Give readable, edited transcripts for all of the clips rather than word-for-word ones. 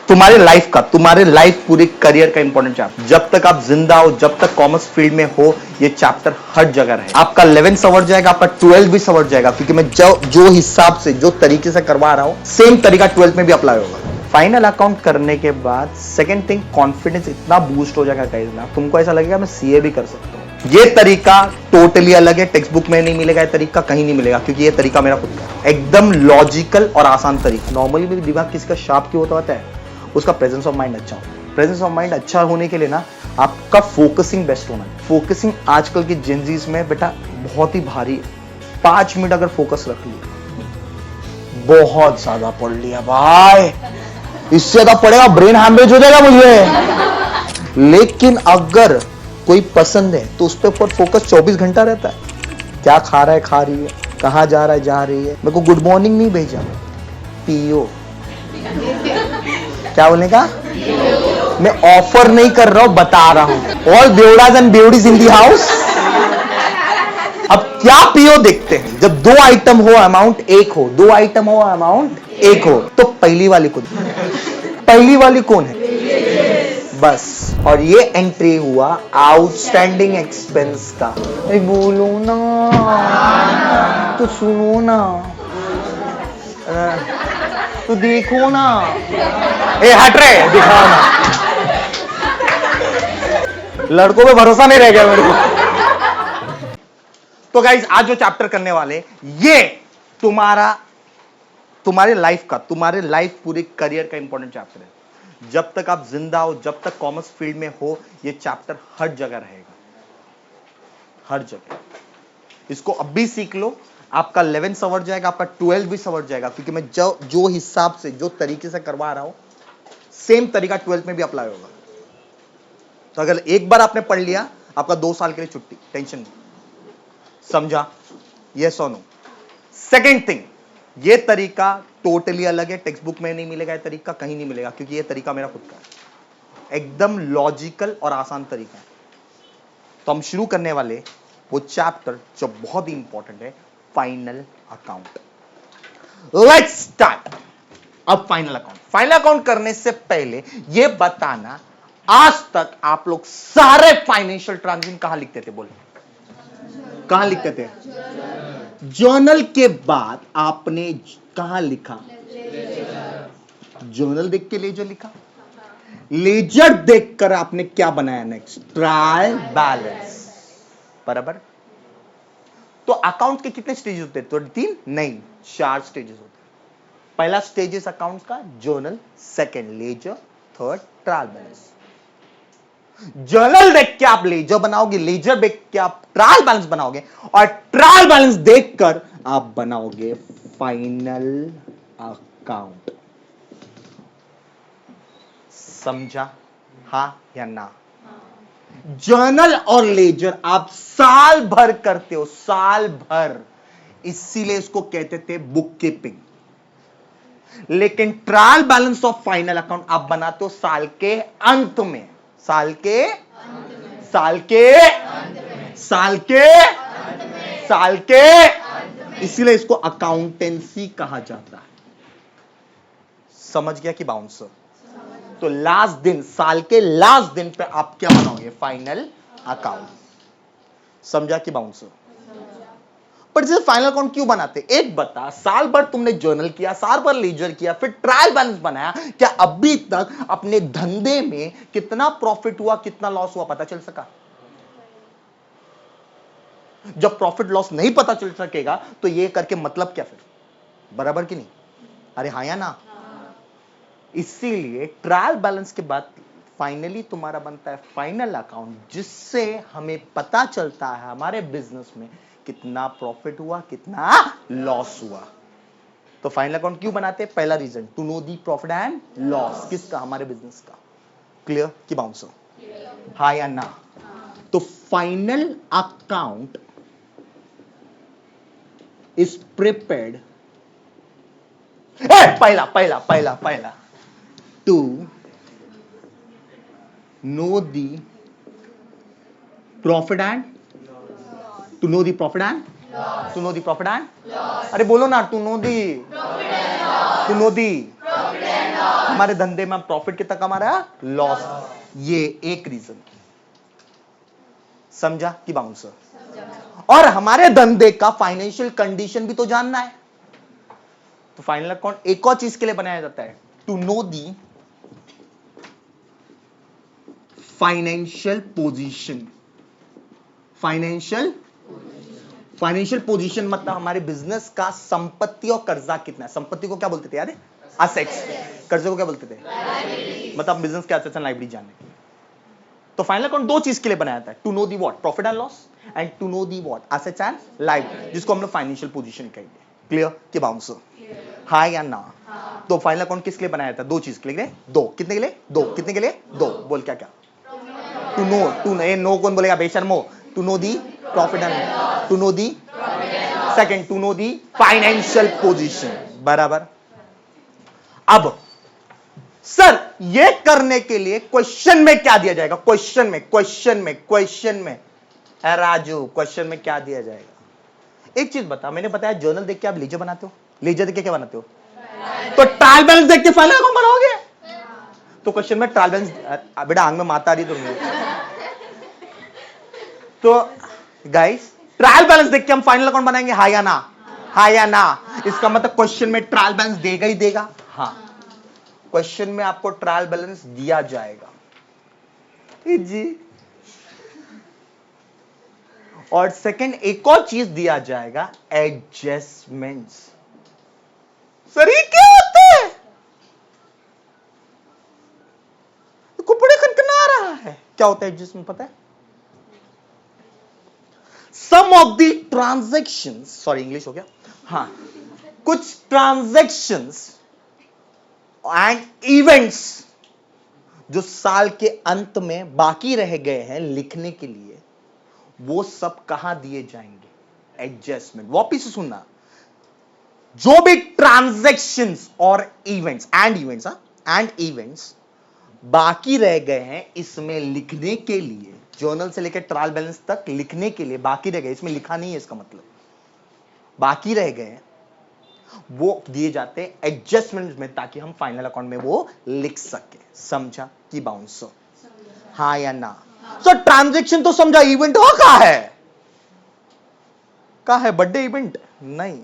तुम्हारे लाइफ का, तुम्हारे लाइफ पूरे करियर का इंपॉर्टेंट चैप्टर। जब तक आप जिंदा हो, जब तक कॉमर्स फील्ड में हो, ये चैप्टर हर जगह है। आपका 11 संवर जाएगा, आपका 12 भी संवर जाएगा, क्योंकि मैं जो हिसाब से, जो तरीके से करवा रहा हूं, सेम तरीका 12 में भी अप्लाई होगा। फाइनल अकाउंट करने के बाद सेकंड थिंग, कॉन्फिडेंस इतना बूस्ट हो जाएगा गाइस ना, तुमको ऐसा लगेगा मैं सीए भी कर सकता हूं। ये तरीका टोटली अलग है, टेक्स्ट बुक में नहीं मिलेगा, ये तरीका कहीं नहीं मिलेगा, क्योंकि ये तरीका मेरा खुद का एकदम लॉजिकल और आसान तरीका। नॉर्मली मेरे दिमाग किसका शार्प क्यों होता है, उसका प्रेजेंस ऑफ माइंड अच्छा हो। प्रेजेंस ऑफ माइंड अच्छा होने के लिए ना आपका फोकसिंग बेस्ट होना है। फोकसिंग आजकल की जेनजीज में बेटा बहुत ही भारी है। 5 मिनट अगर फोकस रख लिया, बहुत ज्यादा पढ़ लिया भाई, इससे ज्यादा पढ़ेगा ब्रेन हैमरेज हो जाएगा मुझे। लेकिन अगर कोई पसंद है तो उस पर फोकस 24 घंटा रहता है। क्या खा रहा है, खा रही है, कहां जा रहा है, जा रही है। मेरे को गुड मॉर्निंग नहीं भेजा, पीओ। क्या बोलने का, मैं ऑफर नहीं कर रहा हूं, बता रहा हूं। ऑल बेवड़ाज एंड बेवड़ीज इन दी हाउस। अब क्या पीओ देखते हैं, जब 2 आइटम हो अमाउंट 1 हो, 2 आइटम हो अमाउंट 1 हो, तो पहली वाली कौन, पहली वाली कौन है, बस। और ये एंट्री हुआ आउटस्टैंडिंग एक्सपेंस का। अरे बोलो ना, तो सुनो ना, तो देखो ना, ए हट रहे, दिखाओ ना। लड़कों पे भरोसा नहीं रह गया मेरे को। तो गाइज आज जो चैप्टर करने वाले, ये तुम्हारे लाइफ का, तुम्हारे लाइफ पूरे करियर का इंपॉर्टेंट चैप्टर है। जब तक आप जिंदा हो, जब तक कॉमर्स फील्ड में हो, ये चैप्टर हर जगह रहेगा, हर जगह। इसको अब भी सीख लो, आपका 11 संवर जाएगा, आपका 12 भी संवर जाएगा, क्योंकि मैं जो हिसाब से, जो तरीके से करवा रहा हूं, सेम तरीका 12 में भी अप्लाई होगा। तो अगर एक बार आपने पढ़ लिया, आपका 2 साल के लिए छुट्टी, टेंशन नहीं। समझा, यस और नो। सेकेंड थिंग, ये तरीका टोटली अलग है, टेक्स्ट बुक में नहीं मिलेगा, ये तरीका कहीं नहीं मिलेगा, क्योंकि ये तरीका मेरा खुद का है, एकदम लॉजिकल और आसान तरीका है। तो हम शुरू करने वाले वो चैप्टर जो बहुत ही इंपॉर्टेंट है, फाइनल अकाउंट। Let's start. अब फाइनल अकाउंट करने से पहले यह बताना, आज तक आप लोग सारे फाइनेंशियल ट्रांजैक्शन कहां लिखते थे, बोलो कहां लिखते थे? जर्नल के बाद आपने कहां लिखा? जर्नल देख के लेजर लिखा। लेजर देखकर आपने क्या बनाया नेक्स्ट? ट्रायल बैलेंस, बराबर। तो अकाउंट के कितने स्टेजेस होते हैं? तो 3 नहीं, 4 स्टेजेस होते हैं। पहला स्टेजेस अकाउंट का journal, second ledger, third trial balance. Journal देख के आप लेजर बनाओगे, लेजर देख के आप ट्रायल बैलेंस बनाओगे, और ट्रायल बैलेंस देखकर आप बनाओगे फाइनल अकाउंट। समझा, हां या ना? जर्नल और लेजर आप साल भर करते हो, साल भर, इसीलिए इसको कहते थे बुक कीपिंग। लेकिन trial balance of final account आप बनाते हो साल के अंत में, साल के इसीलिए इसको अकाउंटेंसी कहा जाता है। समझ गया कि बाउंसर? तो लास्ट दिन, साल के लास्ट दिन पे आप क्या बनाओगे? Final account. समझा कि बाउंसर? पर जैसे फाइनल अकाउंट क्यों बनाते? एक बता, साल भर तुमने जर्नल किया, साल भर लेजर किया, फिर ट्रायल बैलेंस बनाया, क्या अभी तक अपने धंधे में कितना प्रॉफिट हुआ, कितना लॉस हुआ पता चल सका? जब प्रॉफिट लॉस नहीं पता चल सकेगा तो ये करके मतलब क्या फिर? बराबर कि नहीं? अरे हाँ या ना? इसीलिए ट्रायल बैलेंस के बाद फाइनली तुम्हारा बनता है फाइनल अकाउंट, जिससे हमें पता चलता है हमारे बिजनेस में कितना प्रॉफिट हुआ, कितना लॉस हुआ। तो फाइनल अकाउंट क्यों बनाते हैं? पहला reason, to know the profit and loss. किसका? हमारे बिजनेस का। क्लियर कि बाउंसर? हाँ या ना? तो फाइनल अकाउंट इज प्रिपेयर्ड, पहला to know the profit and अरे बोलो ना, to know the हमारे धंधे में प्रॉफिट कितना कमा रहा है, लॉस। ये एक रीजन, समझा कि बाउंसर। और हमारे धंधे का फाइनेंशियल कंडीशन भी तो जानना है। तो फाइनल अकाउंट एक और चीज के लिए बनाया जाता है, to know the financial position. Financial position मतलब हमारे बिजनेस का संपत्ति और कर्जा कितना है। संपत्ति को क्या बोलते थे यार, असेट्स। कर्जे को क्या बोलते थे, मतलब बिजनेस के असेट्स एंड लायबिलिटी जानने। तो फाइनल अकाउंट दो चीज के लिए बनाया था, to know the what, profit and loss, and to know the what, assets and liability, जिसको हम लोग फाइनेंशियल पोजीशन कहेंगे। क्लियर कि बाउंसर, हाँ या ना? तो फाइनल अकाउंट किसके लिए बनाया था, दो चीज के लिए। दो कितने के लिए, दो कितने के लिए, दो। बोल क्या क्या, टू नो, नो कौन बोलेगा बेशर्मो, to know the profit and, to know the second, to know the financial position. बराबर। अब सर ये करने के लिए क्वेश्चन में क्या दिया जाएगा, क्वेश्चन में राजू क्वेश्चन में क्या दिया जाएगा। एक चीज बता, मैंने बताया जर्नल देख के आप लेजर बनाते हो, लेजर देख के क्या बनाते हो, तो ट्रायल बैलेंस देख के फाइनल अकाउंट बनाओगे। तो क्वेश्चन में ट्रायल बैलेंस, बेटा आंख में माता आ रही तुमने। तो गाइस ट्रायल बैलेंस देख के हम फाइनल अकाउंट बनाएंगे, हाँ या ना, हाँ या ना? इसका मतलब क्वेश्चन में ट्रायल बैलेंस देगा ही देगा। हाँ, क्वेश्चन में आपको ट्रायल बैलेंस दिया जाएगा जी। और सेकंड एक और चीज दिया जाएगा, एडजस्टमेंट्स। सर ये क्या होता है, कुपड़े खनखना रहा है, क्या होता है एडजस्टमेंट पता है? Sum of the transactions, sorry English हो गया, हाँ, कुछ ट्रांजैक्शंस एंड इवेंट्स जो साल के अंत में बाकी रह गए हैं लिखने के लिए, वो सब कहां दिए जाएंगे, एडजस्टमेंट। वापिस से सुनना, जो भी ट्रांजैक्शंस और इवेंट्स एंड इवेंट्स बाकी रह गए हैं इसमें लिखने के लिए, जर्नल से लेकर ट्रायल बैलेंस तक लिखने के लिए बाकी रह गए, इसमें लिखा नहीं है, इसका मतलब बाकी रह गए हैं, वो दिए जाते हैं एडजस्टमेंट में, ताकि हम फाइनल अकाउंट में वो लिख सके। समझा कि बाउंसर, हाँ या ना? सो ट्रांजैक्शन तो समझा, इवेंट वो कहां है, कहां है? बर्थडे इवेंट नहीं,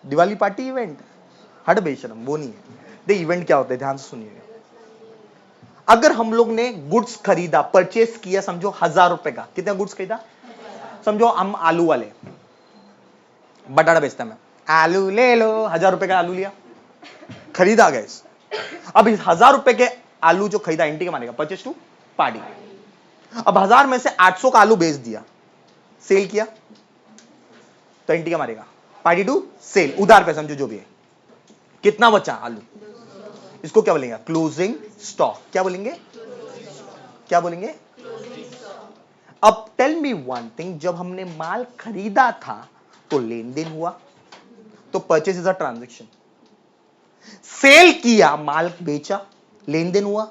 दिवाली पार्टी इवेंट, हट बेशरम, वो नहीं है। दे इवेंट क्या होते हैं, ध्यान से सुनिएगा। अगर हम लोग ने गुड्स खरीदा, परचेस किया, समझो 1000 रुपए का, कितना गुड्स खरीदा, समझो हम आलू वाले बटाटा बेचता, मैं आलू ले लो, 1000 रुपए का आलू लिया, खरीदा गैस। अब इस 1000 रुपए के आलू जो खरीदा एंटी का मानेगा, परचेस टू पार्टी। अब 1000 में से 800 का आलू बेच दिया, सेल किया, तो एंटी का मारेगा, पार्टी टू सेल, उधार पे समझो जो भी है। कितना बचा आलू, इसको क्या बोलेंगे, क्लोजिंग स्टॉक। क्या बोलेंगे, क्या बोलेंगे? अब टेल मी वन थिंग, जब हमने माल खरीदा था तो लेन देन हुआ, तो purchase is a transaction. Sale किया, माल बेचा, लेन देन हुआ,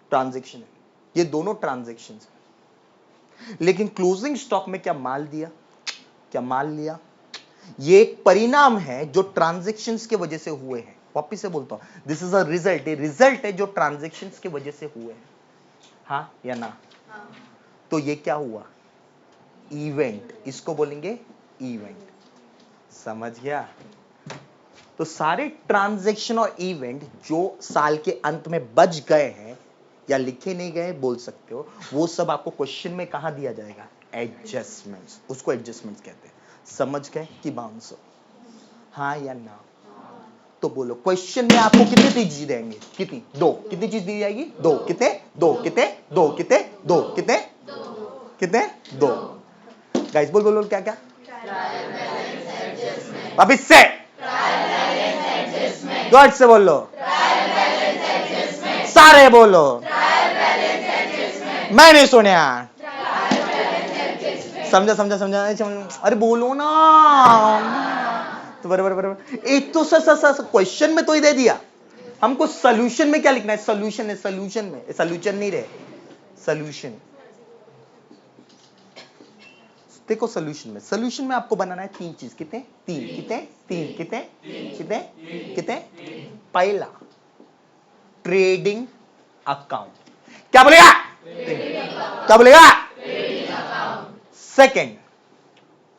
ट्रांजैक्शन है। ये दोनों ट्रांजैक्शन है। लेकिन क्लोजिंग स्टॉक में क्या माल दिया, क्या माल लिया, ये एक परिणाम है जो ट्रांजैक्शंस के वजह से हुए हैं। वापिस से बोलता हूं, दिस इज अ रिजल्ट, ये रिजल्ट है जो ट्रांजैक्शंस की वजह से हुए हैं, हाँ या ना? हाँ। तो ये क्या हुआ, इवेंट, इसको बोलेंगे इवेंट। समझ गया? तो सारे ट्रांजैक्शन और इवेंट जो साल के अंत में बच गए हैं या लिखे नहीं गए बोल सकते हो, वो सब आपको क्वेश्चन में कहां दिया जाएगा, एडजस्टमेंट्स, उसको एडजस्टमेंट्स कहते हैं। समझ गए कि बाउंसर, हाँ या ना? तो बोलो क्वेश्चन में आपको कितनी चीज देंगे, कितनी, दो, कितनी चीज दी जाएगी, दो, कितने, दो, कितने, दो, कितने, दो, कितने, कितने, दो। गाइस बोल बोल क्या क्या, अब इससे गॉड से बोलो, सारे बोलो, मैं नहीं सुनिया, समझा समझा समझा, अरे बोलो ना, तो बराबर बराबर। एक तो सर क्वेश्चन में तो ही दे दिया, हमको सॉल्यूशन में क्या लिखना है, सॉल्यूशन है, सॉल्यूशन में, सॉल्यूशन नहीं रहे, सॉल्यूशन। देखो सॉल्यूशन में आपको बनाना है तीन चीज, कितने, तीन, कितने, तीन, कितने, कितने, कितने, पहला ट्रेडिंग अकाउंट। क्या बोलेगा? क्या बोलेगा? Second,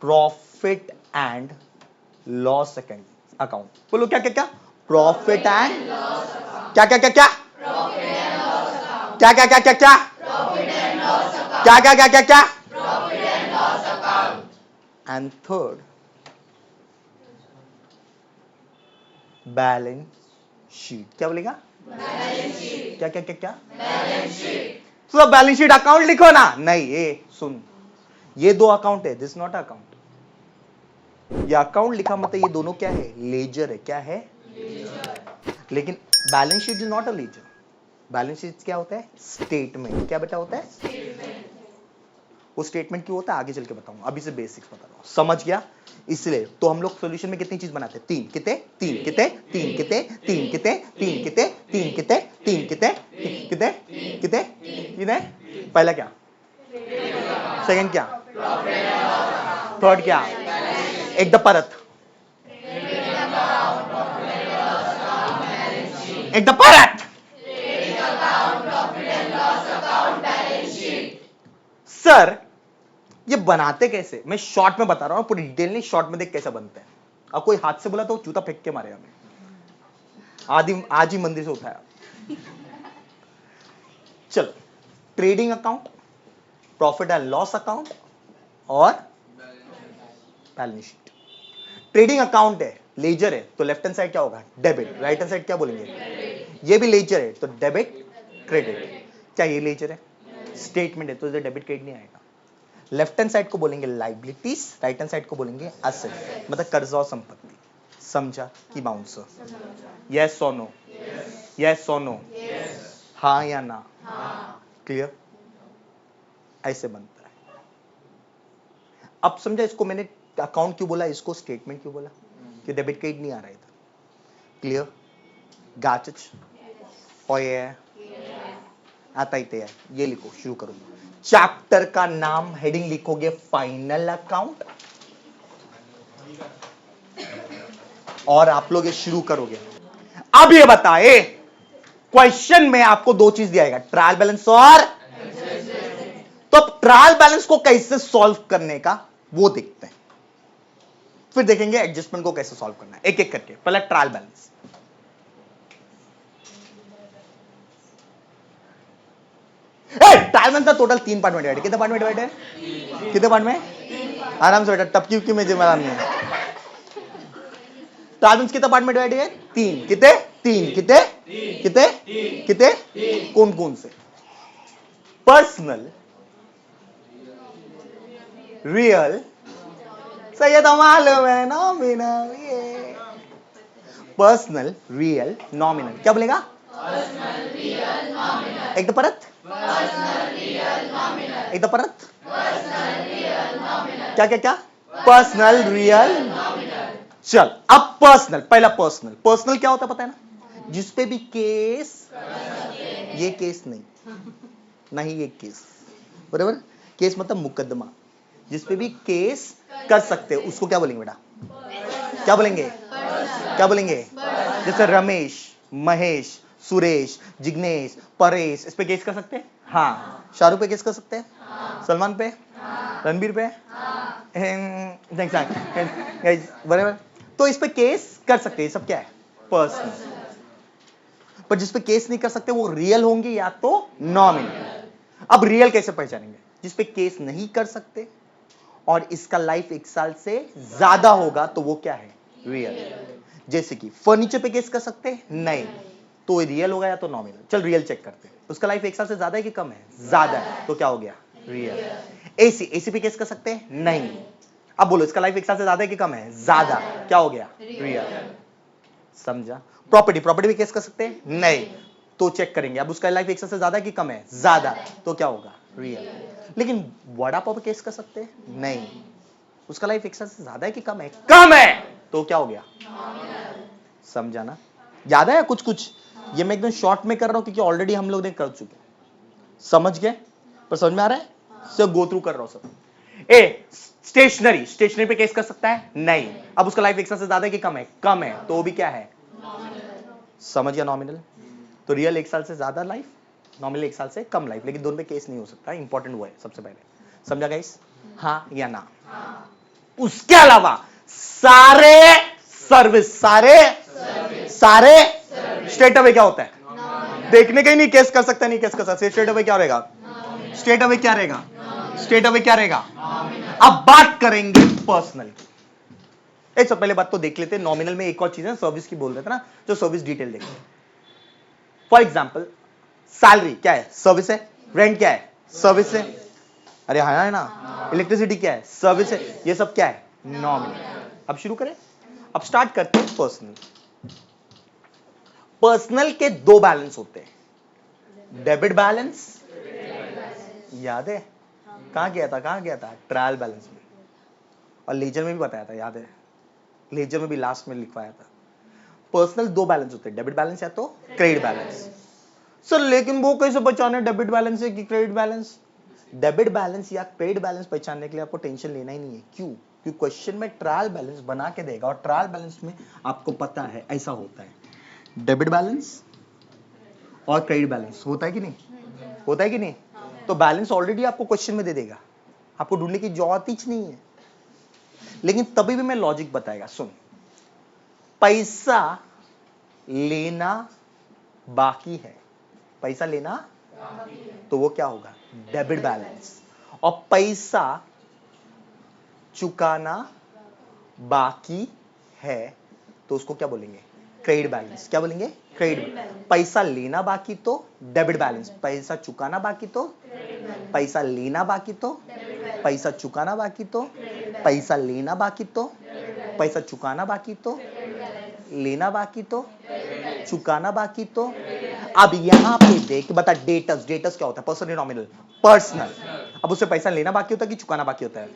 profit and loss account. बोलो क्या क्या क्या? प्रॉफिट एंड क्या क्या क्या क्या? क्या क्या क्या क्या क्या? क्या क्या क्या क्या क्या? And third, balance sheet. क्या बोलेगा? क्या क्या क्या क्या? तो बैलेंस शीट अकाउंट लिखो ना। नहीं, ये सुन, ये दो अकाउंट है, दिस नॉट अकाउंट। ये अकाउंट लिखा मतलब ये दोनों क्या है? लेजर है। क्या है? लेकिन balance sheet is not a ledger. Balance sheet क्या होता है? स्टेटमेंट। क्या बेटा होता है? वो स्टेटमेंट क्यों होता है आगे चल के बताऊंगा, अभी से बेसिक्स बता रहा हूं। समझ गया? इसलिए तो हम लोग सॉल्यूशन में कितनी चीज बनाते हैं? तीन किते, तीन किते, तीन किते, तीन किते, तीन किते, तीन किते, तीन किते, किते, किते, किते। पहला क्या? सेकंड क्या? थर्ड क्या? एक द परत, एक द परत। सर ये बनाते कैसे? मैं शॉर्ट में बता रहा हूं, पूरी डिटेल नहीं, शॉर्ट में देख कैसे बनते हैं। अब कोई हाथ से बोला तो जूता फेंक के मारे हमें, आज ही मंदिर से उठाया। चलो, trading account, profit and loss account और बैलेंस शीट। ट्रेडिंग अकाउंट है, लेजर है, तो लेफ्ट हैंड साइड क्या होगा? डेबिट। राइट हैंड साइड क्या बोलेंगे? ये भी लेजर है, तो डेबिट क्रेडिट। क्या ये लेजर है? स्टेटमेंट है, तो इधर डेबिट क्रेडिट नहीं आएगा। लेफ्ट हैंड साइड को बोलेंगे लाइबिलिटीज, राइट हैंड साइड को बोलेंगे असेट, मतलब कर्ज और संपत्ति। समझा कि बाउंसर? यस और नो? यस और नो? हाँ या ना? क्लियर? ऐसे बनता है। अब समझा इसको मैंने अकाउंट क्यों बोला, इसको स्टेटमेंट क्यों बोला? कि डेबिट क्रेडिट नहीं आ रहा है इधर। क्लियर? गाचच और ये आता ही है। ये लिखो, शुरू करो। चैप्टर का नाम हेडिंग लिखोगे फाइनल अकाउंट, और आप लोग ये शुरू करोगे। अब ये बताए, क्वेश्चन में आपको दो चीज दिया जाएगा, ट्रायल बैलेंस और, तो ट्रायल बैलेंस को कैसे सॉल्व करने का वो देखते हैं, फिर देखेंगे एडजस्टमेंट को कैसे सॉल्व करना है, एक एक करके। पहले ट्रायल बैलेंस। ट्रायल बैलेंस का टोटल 3 पार्ट में डिवाइड है। कितने पार्ट में डिवाइड है? कितने पार्ट में? आराम से बेटा, टपकी की मैं जिम्मेदार नहीं है। ट्रायल बैलेंस कितने पार्ट में डिवाइड है? 3। कितने? 3। कितने? कितने? कितने? कौन कौन से? पर्सनल, रियल, सही है तो मालूम है, नॉमिनल। ये पर्सनल, रियल, नॉमिनल। क्या बोलेगा? Personal, real, nominal. एक तो परत, पर्सनल, रियल, नॉमिनल। एक तो परत, पर्सनल, रियल, नॉमिनल। क्या क्या क्या? Personal, real, nominal. चल, अब पर्सनल, पहला पर्सनल। पर्सनल क्या होता है पता है ना? जिसपे भी केस, ये केस नहीं ये केस, बराबर? केस मतलब मुकदमा, जिसपे भी केस कर सकते हो उसको क्या बोलेंगे बेटा? क्या बोलेंगे? क्या बोलेंगे? जैसे रमेश, महेश, सुरेश, जिग्नेश, परेश, इस पे केस कर सकते हैं? हाँ। शाहरुख पे केस कर सकते हैं? हाँ। सलमान पे? हाँ। रणबीर पे? हाँ। बराबर, तो इस पे केस कर सकते हैं। सब क्या है? पर्सनल। पर जिस पे केस नहीं कर सकते वो रियल होंगे या तो नॉमिनल। अब रियल कैसे पहचानेंगे? जिस पे केस नहीं कर सकते और इसका लाइफ 1 साल से ज्यादा होगा तो वो क्या है? रियल। जैसे कि फर्नीचर पे केस कर सकते हैं? नहीं, तो रियल होगा या तो नॉमिनल। चल रियल चेक करते हैं। उसका लाइफ 1 साल से ज्यादा है कि कम है? ज्यादा है, तो क्या हो गया? रियल। एसी पे केस कर सकते हैं? नहीं। अब बोलो इसका लाइफ 1 साल से ज्यादा है कि कम है? ज्यादा, क्या हो गया? रियल। समझा? प्रॉपर्टी पे केस कर सकते हैं? नहीं, तो चेक करेंगे अब उसका लाइफ 1 साल से ज्यादा है कि कम है? ज्यादा, तो क्या होगा? रियल। लेकिन वड़ा पाव पे केस कर सकते हैं? नहीं, उसका लाइफ 1 साल से ज्यादा है कि कम है? कम है, तो क्या हो गया? समझा ना? याद है कुछ कुछ? ये मैं एकदम शॉर्ट में कर रहा हूं क्योंकि ऑलरेडी हम लोग ने कर चुके। समझ गए? पर समझ में आ रहा है? सब गो थ्रू कर रहा हूं सब। स्टेशनरी पे केस कर सकता है? नहीं, अब उसका लाइफ 1 साल से ज्यादा है कि कम है? कम है, तो वो भी क्या है? समझ गया? नॉमिनल। तो रियल 1 साल से ज्यादा लाइफ, नॉमिनल 1 साल से कम लाइफ, लेकिन दोनों में केस नहीं हो सकता। इंपॉर्टेंट वो है सबसे पहले, समझा गाइस? हाँ या ना? उसके अलावा सारे सर्विस, सारे स्ट्रेट अवे क्या होता है? देखने का ही नहीं केस कर सकता, नहीं केस कर सकता। स्ट्रेट अवे क्या रहेगा? स्ट्रेट अवे क्या रहेगा? स्ट्रेट अवे क्या रहेगा? अब बात करेंगे पर्सनल की। एक सब पहले बात तो देख लेते हैं, नॉमिनल में एक और चीज है, सर्विस की बोल रहे थे ना, जो सर्विस डिटेल देखेंगे। फॉर एग्जाम्पल सैलरी क्या है? सर्विस है। रेंट क्या है? सर्विस है। अरे हाँ है ना? इलेक्ट्रिसिटी क्या है? सर्विस है। ये सब क्या है? नॉमिनल। अब शुरू करें, अब स्टार्ट करते हैं पर्सनल। पर्सनल के 2 बैलेंस होते हैं, डेबिट बैलेंस, याद है? कहां गया था? ट्रायल बैलेंस में, और लेजर में भी बताया था, याद है? लेजर में भी लास्ट में लिखवाया था। पर्सनल 2 बैलेंस होते हैं, डेबिट बैलेंस या तो क्रेडिट बैलेंस। सर लेकिन वो कैसे पहचाने डेबिट बैलेंस है कि क्रेडिट बैलेंस? डेबिट बैलेंस या क्रेडिट बैलेंस पहचानने के लिए आपको टेंशन लेना ही नहीं है। क्यों? क्योंकि क्वेश्चन में ट्रायल बैलेंस बना के देगा, और ट्रायल बैलेंस में आपको पता है ऐसा होता है, डेबिट बैलेंस और क्रेडिट बैलेंस होता है कि नहीं? होता है कि नहीं? तो बैलेंस ऑलरेडी आपको क्वेश्चन में दे देगा, आपको ढूंढने की जरूरत ही नहीं है। लेकिन तभी भी मैं लॉजिक बताएगा, सुन। पैसा लेना बाकी है, पैसा लेना तो वो क्या होगा? Debit balance. और पैसा चुकाना बाकी है तो उसको क्या बोलेंगे? Credit balance. क्या बोलेंगे? क्रेडिट। पैसा लेना बाकी तो डेबिट बैलेंस, पैसा चुकाना बाकी तो, पैसा लेना बाकी तो, पैसा चुकाना बाकी तो, पैसा लेना बाकी तो, पैसा चुकाना बाकी तो, लेना बाकी तो, चुकाना बाकी तो। अब यहां पे देख, बता डेटस, डेटस क्या होता है? Personal nominal? पर्सनल। अब उससे पैसा लेना बाकी होता है कि चुकाना बाकी होता है?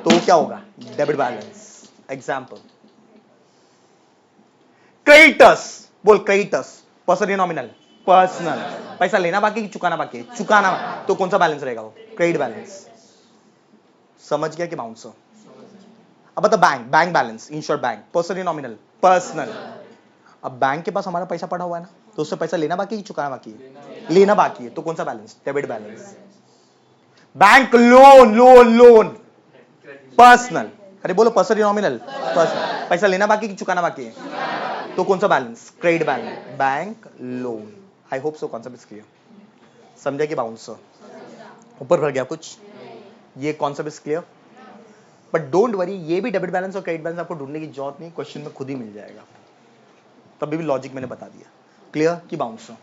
तो वो क्या होगा? Debit balance. एग्जाम्पल क्रेडिटर्स, बोल क्रेडिटर्स, पर्सनल नॉमिनल? पर्सनल। पैसा लेना बाकी कि चुकाना बाकी? चुकाना। तो कौन सा बैलेंस रहेगा? वो क्रेडिट बैलेंस। समझ गया कि बाउंसर? अब बता bank, bank balance, in short bank, personal nominal? Personal. अब बैंक के पास हमारा पैसा पड़ा हुआ है ना, तो उससे पैसा लेना बाकी कि चुकाना बाकी है? लेना बाकी है, तो कौन सा balance? Debit balance. Bank loan, loan personal. अरे बोलो पर्सनल नॉमिनल? पर्सनल। पैसा लेना बाकी कि चुकाना बाकी है? तो कौन सा balance? Credit balance. Bank loan. I hope so concept is clear. समझा कि बाउंसर? ऊपर भर गया कुछ? ये concept is clear? But don't worry, ये भी डेबिट बैलेंस और क्रेडिट बैलेंस आपको ढूंढने की जरूरत नहीं, क्वेश्चन में खुद ही मिल जाएगा। तभी भी लॉजिक मैंने बता दिया। क्लियर की बाउंसर?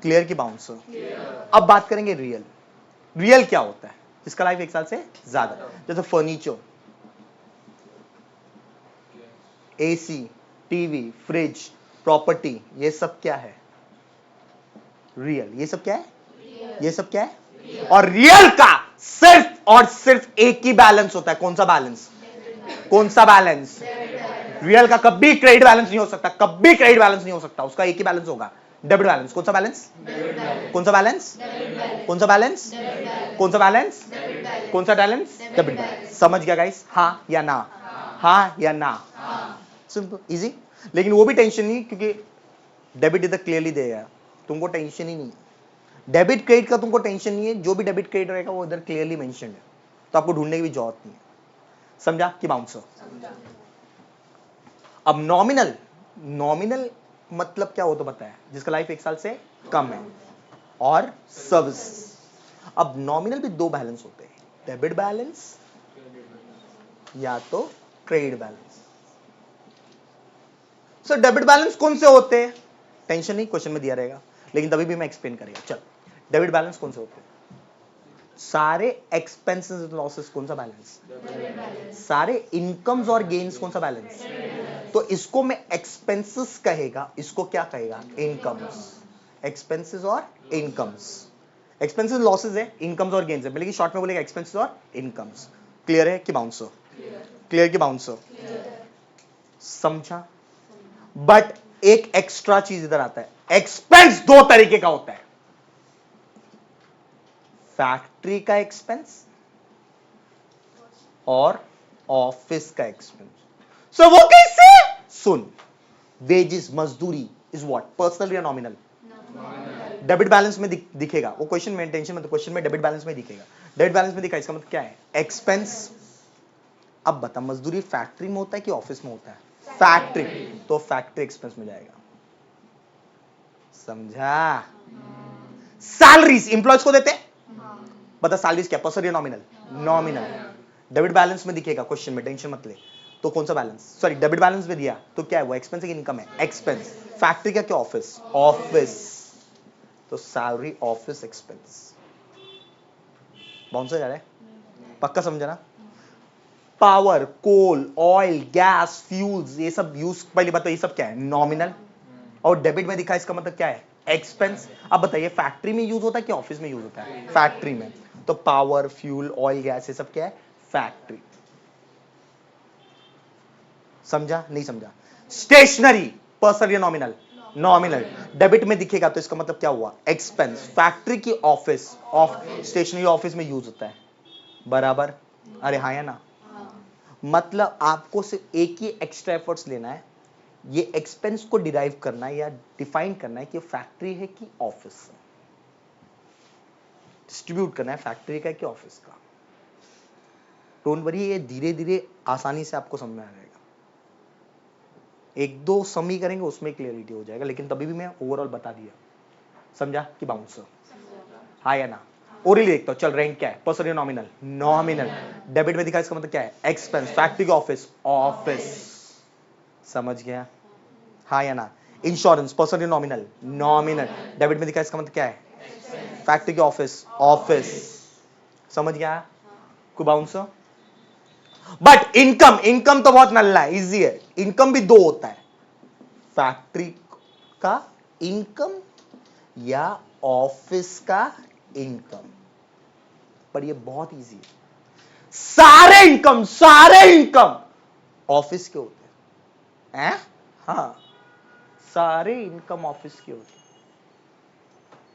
क्लियर की बाउंसर? अब बात करेंगे रियल। रियल क्या होता है? जिसका लाइफ 1 साल से ज्यादा, जैसे furniture, AC, TV, fridge, property, ये सब क्या है? रियल। ये सब क्या है? ये सब क्या है? और रियल का सिर्फ और सिर्फ एक ही बैलेंस होता है। कौन सा बैलेंस? कौन सा बैलेंस? रियल का कभी क्रेडिट बैलेंस नहीं हो सकता, कभी क्रेडिट बैलेंस नहीं हो सकता, उसका एक ही बैलेंस होगा, डेबिट बैलेंस। कौन सा बैलेंस? कौन सा बैलेंस? कौन सा बैलेंस? कौन सा बैलेंस? कौन सा बैलेंस? Debit balance. समझ गया गाइस? हाँ या ना? हाँ या ना? Simple, easy. लेकिन वो भी टेंशन नहीं, क्योंकि डेबिट इधर क्लियरली देगा, तुमको टेंशन ही नहीं। डेबिट क्रेडिट का तुमको टेंशन नहीं है, जो भी डेबिट क्रेडिट रहेगा वो इधर क्लियरली मेंशन्ड है, तो आपको ढूंढने की भी जरूरत नहीं है। समझा कि बाउंसर? अब नॉमिनल, नॉमिनल मतलब क्या हो तो बताया, जिसका लाइफ 1 साल से कम है, और सर्विस। अब नॉमिनल भी 2 बैलेंस होते हैं, डेबिट बैलेंस या तो credit balance. Sir debit balance कौन से होते हैं? टेंशन नहीं, क्वेश्चन में दिया रहेगा, लेकिन तभी भी मैं एक्सप्लेन करेगा। चल, डेबिट बैलेंस कौन से होते हैं? सारे एक्सपेंसेस लॉसेस। कौन सा बैलेंस? सारे इनकम्स और गेन्स। कौन सा बैलेंस? तो इसको मैं एक्सपेंसेस कहेगा, इसको क्या कहेगा? इनकम्स। एक्सपेंसेस और इनकम्स। एक्सपेंसेस लॉसेस है, इनकम्स और गेन्स है, लेकिन शॉर्ट में बोलेगा एक्सपेंसेस और इनकम्स। क्लियर है कि बाउंसर? क्लियर कि बाउंसर? समझा? बट एक एक्स्ट्रा चीज इधर आता है, एक्सपेंस 2 तरीके का होता है, फैक्ट्री का एक्सपेंस और ऑफिस का एक्सपेंस। वो कैसे? सुन, वेजेस, मजदूरी इज व्हाट? पर्सनल या नॉमिनल? डेबिट बैलेंस में दिखेगा वो क्वेश्चन में, टेंशन मत, क्वेश्चन में डेबिट बैलेंस में दिखेगा। डेबिट बैलेंस में दिखा, इसका मतलब क्या है? एक्सपेंस। अब बता, मजदूरी फैक्ट्री में होता है कि ऑफिस में होता है? फैक्ट्री, तो फैक्ट्री एक्सपेंस में जाएगा। समझा? सैलरीज इंप्लॉयज को देते हैं, बता सैलरीज क्या, पर्सनल या नॉमिनल? नॉमिनल। डेबिट बैलेंस में दिखेगा क्वेश्चन में, टेंशन मत ले। तो कौन सा बैलेंस, सॉरी डेबिट बैलेंस में दिया तो क्या है वो, एक्सपेंस है कि इनकम है? एक्सपेंस। फैक्ट्री का क्या, ऑफिस? ऑफिस, तो सैलरी ऑफिस एक्सपेंस। बाउंसर जा रहा है? पक्का समझा ना? पावर, कोल, ऑयल, गैस, फ्यूल्स, ये सब यूज, पहले बताओ ये सब क्या है? नॉमिनल। और डेबिट में दिखा, इसका मतलब क्या है? एक्सपेंस। अब बताइए फैक्ट्री में यूज होता है कि ऑफिस में यूज होता है? फैक्ट्री में। तो पावर, फ्यूल, ऑयल, गैस, ये सब क्या है? फैक्ट्री। समझा नहीं समझा? स्टेशनरी, पर्सनल या नॉमिनल? नॉमिनल। डेबिट में दिखेगा तो इसका मतलब क्या हुआ? एक्सपेंस। फैक्ट्री की ऑफिस, ऑफ स्टेशनरी ऑफिस में यूज होता है। बराबर? अरे हाँ या ना? मतलब आपको सिर्फ एक ही एक्स्ट्रा एफर्ट्स लेना है, ये एक्सपेंस को डिराइव करना है या डिफाइन करना है कि फैक्ट्री है कि ऑफिस। डिस्ट्रीब्यूट करना है फैक्ट्री का कि ऑफिस का। डोंट वरी, ये धीरे धीरे आसानी से आपको समझ में आ जाएगा। एक दो समी करेंगे उसमें क्लियरिटी हो जाएगा, लेकिन तभी भी मैं ओवरऑल बता दिया। समझा कि बाउंसर? हाँ या ना? ओरली देखता हूं, चल रैंक क्या है, पर्सनल या नॉमिनल? नॉमिनल। डेबिट में दिखा, इसका मतलब क्या है? एक्सपेंस। फैक्ट्री का ऑफिस, ऑफिस। समझ गया? हाँ या ना? इंश्योरेंस, पर्सनल या नॉमिनल? नॉमिनल। डेबिट में दिखा, इसका मतलब क्या है? फैक्ट्री के ऑफिस, ऑफिस। समझ गया? को बाउंसर? बट इनकम, इनकम तो बहुत नल्ला है, इजी है। इनकम भी दो होता है, फैक्ट्री का इनकम या ऑफिस का इनकम। पर ये बहुत इजी है। सारे इनकम ऑफिस के होते हैं। हाँ, सारे इनकम ऑफिस के होते हैं।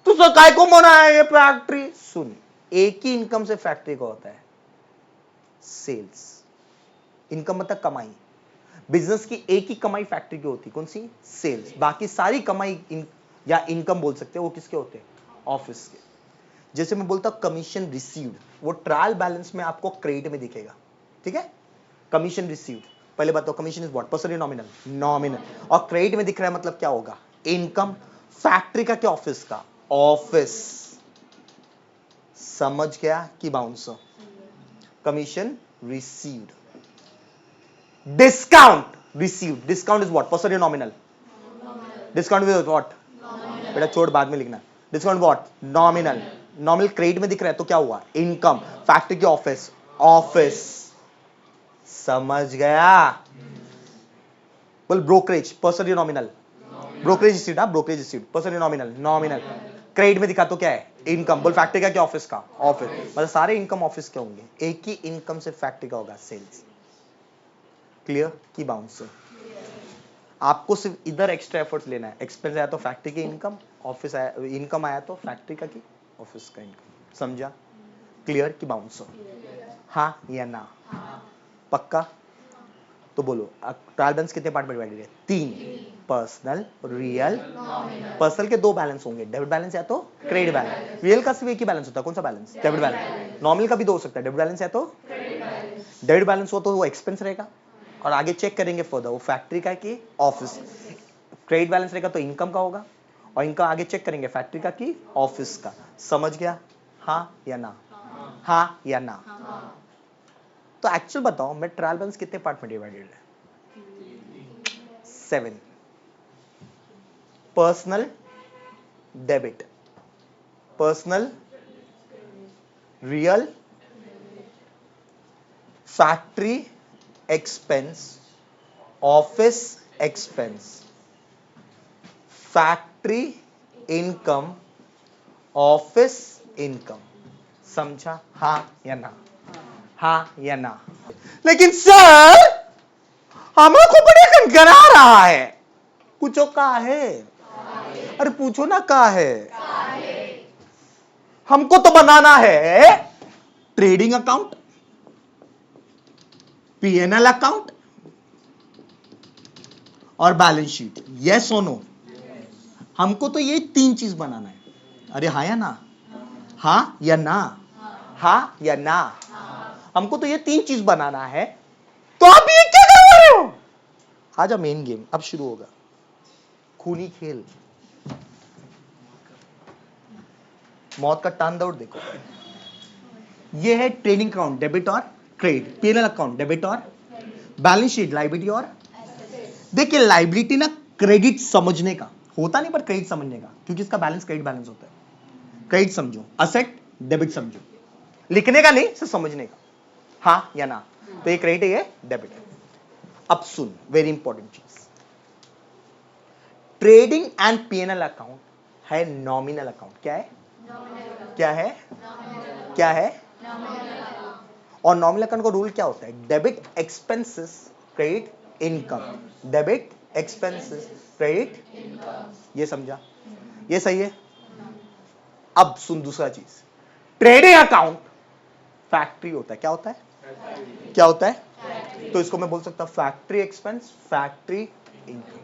तो सर काय को बनाया ये फैक्ट्री? सुन, एक ही इनकम से फैक्ट्री का होता है, सेल्स। इनकम मतलब कमाई। बिजनेस की एक ही कमाई फैक्ट्री की होती है, कौन सी? सेल्स। बाकी सारी कमाई या इनकम बोल सकते हैं, वो किसके होते हैं? ऑफिस के। जैसे मैं बोलता हूं कमीशन रिसीव्ड, वो ट्रायल बैलेंस में आपको क्रेडिट में दिखेगा। ठीक है? कमीशन रिसीव्ड, पहले बताओ कमीशन इज व्हाट, पर्सनल या नॉमिनल? नॉमिनल। और क्रेडिट में दिख रहा है मतलब क्या होगा? इनकम। फैक्ट्री का क्या, ऑफिस का? ऑफिस। समझ गया कि bouncer? Commission received. Discount received, discount is what, personal या नॉमिनल? Discount is what? बेटा छोड़, बाद में लिखना। Discount what? Nominal. Nominal credit में दिख रहा है तो क्या हुआ? इनकम। फैक्ट्री की ऑफिस, ऑफिस। समझ गया? बोल ब्रोकरेज, पर्सनल या nominal? Brokerage received, brokerage received, personal या नॉमिनल? नॉमिनल। क्रेडिट में दिखा तो क्या है? इनकम। बोल फैक्ट्री का क्या, ऑफिस का? ऑफिस। मतलब सारे इनकम ऑफिस के होंगे, एक ही इनकम से फैक्ट्री का होगा, सेल्स। क्लियर की बाउंसर? आपको सिर्फ इधर एक्स्ट्रा एफर्ट्स लेना है। एक्सपेंस आया तो फैक्ट्री की इनकम, ऑफिस आया, इनकम आया तो फैक्ट्री का की ऑफिस का इनकम। समझा? क्लियर की बाउंसर? हाँ या ना? पक्का? तो बोलो, ट्रायल बैलेंस कितने पार्ट में डिवाइडेड है? 3। Personal, real. पर्सनल के 2 बैलेंस होंगे, डेबिट बैलेंस या तो क्रेडिट बैलेंस। रियल का सिर्फ एक ही बैलेंस होता है, कौन सा बैलेंस? Debit balance. नॉमिनल का भी 2 हो सकता है, डेबिट बैलेंस या तो डेबिट बैलेंस हो तो वो एक्सपेंस रहेगा, और आगे चेक करेंगे फर्दर वो फैक्ट्री का कि ऑफिस। क्रेडिट बैलेंस रहेगा तो इनकम का होगा, और इनकम आगे चेक करेंगे फैक्ट्री का कि ऑफिस का। समझ गया? हाँ या ना? हाँ या ना? तो एक्चुअल बताओ, मैं ट्रायल बैलेंस कितने पार्ट में डिवाइडेड है? 7। Personal debit, personal real, factory expense, office expense, factory income, office income. समझा? हाँ या ना? हाँ या ना? लेकिन सर हमें को बड़े कनकना रहा है। पूछो का है? अरे पूछो ना का है? हमको तो बनाना है ट्रेडिंग अकाउंट, पीएनएल अकाउंट और बैलेंस शीट। यस और नो? हमको तो ये 3 चीज बनाना है। अरे हाँ या ना, हाँ या ना, हाँ या ना, हमको तो ये 3 चीज बनाना है। तो आप ये क्या करवा रहे हो? आजा मेन गेम अब शुरू होगा, खूनी खेल, मौत का टान दौड़। देखो ये है ट्रेडिंग अकाउंट डेबिट और क्रेडिट, पीएनएल अकाउंट डेबिट और बैलेंस शीट लायबिलिटी और। देखिए लायबिलिटी ना क्रेडिट समझने का होता नहीं, पर क्रेडिट समझने का, क्योंकि इसका बैलेंस क्रेडिट बैलेंस होता है। क्रेडिट समझो, असेट डेबिट समझो, लिखने का नहीं, सिर्फ समझने का, हाँ या ना। तो ये क्रेडिट है, ये डेबिट है। अब सुन, वेरी इंपॉर्टेंट चीज, ट्रेडिंग एंड पीएनएल अकाउंट है नॉमिनल अकाउंट। क्या है? क्या है? क्या है? और नॉमिनल अकाउंट का रूल क्या होता है? Debit expenses credit income, debit expenses credit, ये समझा? ये सही है? अब सुन दूसरा चीज, ट्रेडिंग अकाउंट फैक्ट्री होता है। क्या होता है? क्या होता है? तो इसको मैं बोल सकता हूं फैक्ट्री एक्सपेंस, फैक्ट्री इनकम।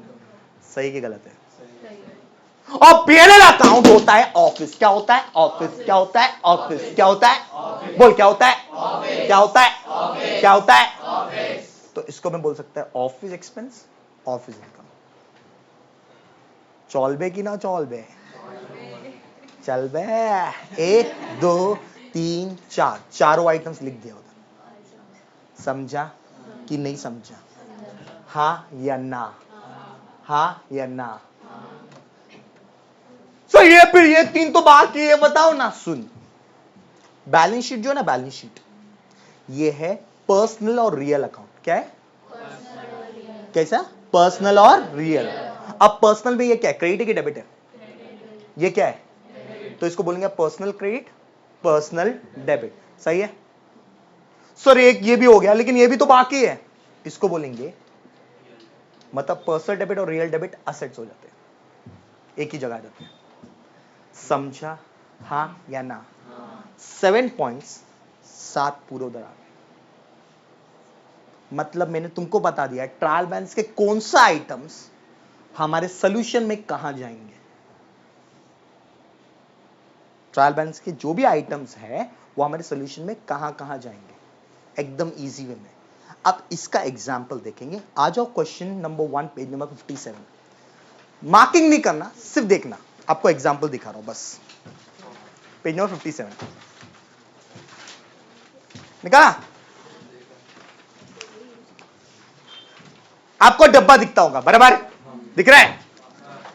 सही कि गलत है? और पीएनएल अकाउंट होता है ऑफिस। क्या होता है? ऑफिस। क्या होता है? ऑफिस। क्या होता है? बोल, क्या होता है? क्या होता है? क्या होता है? तो इसको मैं बोल सकता है ऑफिस एक्सपेंस, ऑफिस इनकम। चौल बे की ना चौल बे? चल बे। 1 2 3 4 चारों आइटम्स लिख दिया होता। समझा कि नहीं समझा? हाँ या ना, हाँ या ना? तो ये फिर ये 3 तो बाकी है, बताओ ना। सुन, बैलेंस शीट जो है ना, बैलेंस शीट ये है पर्सनल और रियल अकाउंट। क्या है? कैसा? पर्सनल और रियल। अब पर्सनल में ये क्या है? क्रेडिट है कि डेबिट है? ये क्या है? तो इसको बोलेंगे पर्सनल क्रेडिट, पर्सनल डेबिट। सही है? सर एक ये भी हो गया, लेकिन ये भी तो बाकी है। इसको बोलेंगे, मतलब पर्सनल डेबिट और रियल डेबिट असेट्स हो जाते हैं, एक ही जगह आ जाते हैं। समझा? हाँ या ना? 7 पॉइंट्स, 7 पूरे उधर आ गए। मतलब मैंने तुमको बता दिया ट्रायल बैलेंस के कौन सा आइटम्स हमारे सोल्यूशन में कहां जाएंगे। ट्रायल बैलेंस के जो भी आइटम्स है वो हमारे सोल्यूशन में कहां कहां जाएंगे, एकदम इजी वे में। अब इसका एग्जांपल देखेंगे। आ जाओ question number 1, page number 57। Marking नहीं करना, सिर्फ देखना, आपको एग्जांपल दिखा रहा हूं बस। पेज नंबर 57 निकाला? आपको डब्बा दिखता होगा, बराबर दिख रहा है?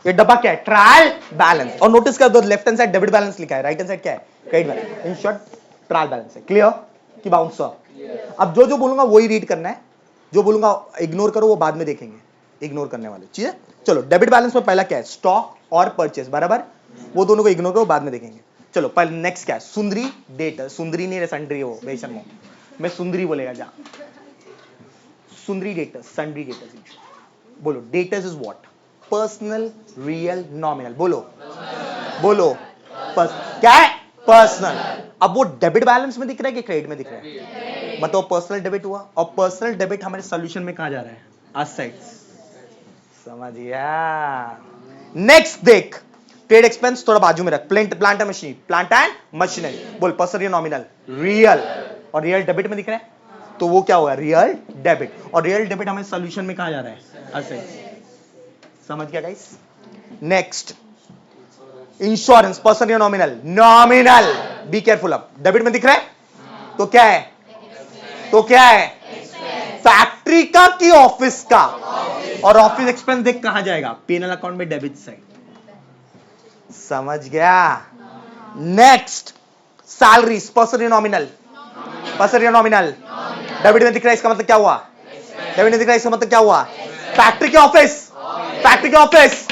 ये डब्बा क्या है? Trial balance. और नोटिस कर दो, left hand side debit balance लिखा है, राइट हैंड साइड क्या है? Credit balance. In short trial balance है। क्लियर कि बाउंसर? अब जो जो बोलूंगा वही रीड करना है, जो बोलूंगा इग्नोर करो, वो बाद में देखेंगे इग्नोर करने वाले चीजें। चलो, डेबिट बैलेंस में पहला क्या है? स्टॉक और परचेस, बराबर। वो दोनों को इग्नोर करो, बाद में देखेंगे। चलो पहले नेक्स्ट क्या है? सुंदरी डेटर। सुंदरी नहीं, सन्ड्री हो बेशर्मो, मैं सुंदरी बोलेगा जा। सुंदरी डेटर्स, सन्ड्री डेटर्स। बोलो, debtors is what? Personal, real, nominal. बोलो बोलो, क्या है? पर्सनल। अब वो डेबिट बैलेंस में दिख रहा है कि क्रेडिट में दिख रहा है? मतलब पर्सनल डेबिट हुआ, और पर्सनल डेबिट हमारे सॉल्यूशन में कहां जा रहा है? असेट्स। समझ गया? नेक्स्ट देख, ट्रेड एक्सपेंस थोड़ा बाजू में रख, plant and machinery, plant and machinery. बोल, पर्सनल या नॉमिनल? रियल। और रियल डेबिट में दिख रहा है, तो वो क्या होगा? Real debit. और रियल डेबिट हमारे सॉल्यूशन में कहां जा रहा है? असेट्स। समझ गया गाइस? नेक्स्ट, इंश्योरेंस, पर्सनल या नॉमिनल? नॉमिनल। Be careful. अब डेबिट में दिख रहा है, तो क्या है? तो क्या है? फैक्ट्री का कि ऑफिस का? और ऑफिस एक्सपेंस देख कहां जाएगा? पीएनएल अकाउंट में डेबिट साइड। समझ गया? नेक्स्ट, सैलरीज, पर्सनल या नॉमिनल? पर्सनल या नॉमिनल? डेबिट में दिख रहा है, इसका मतलब क्या हुआ? डेबिट में दिख रहा है, इसका मतलब क्या हुआ? फैक्ट्री के ऑफिस, फैक्ट्री के ऑफिस।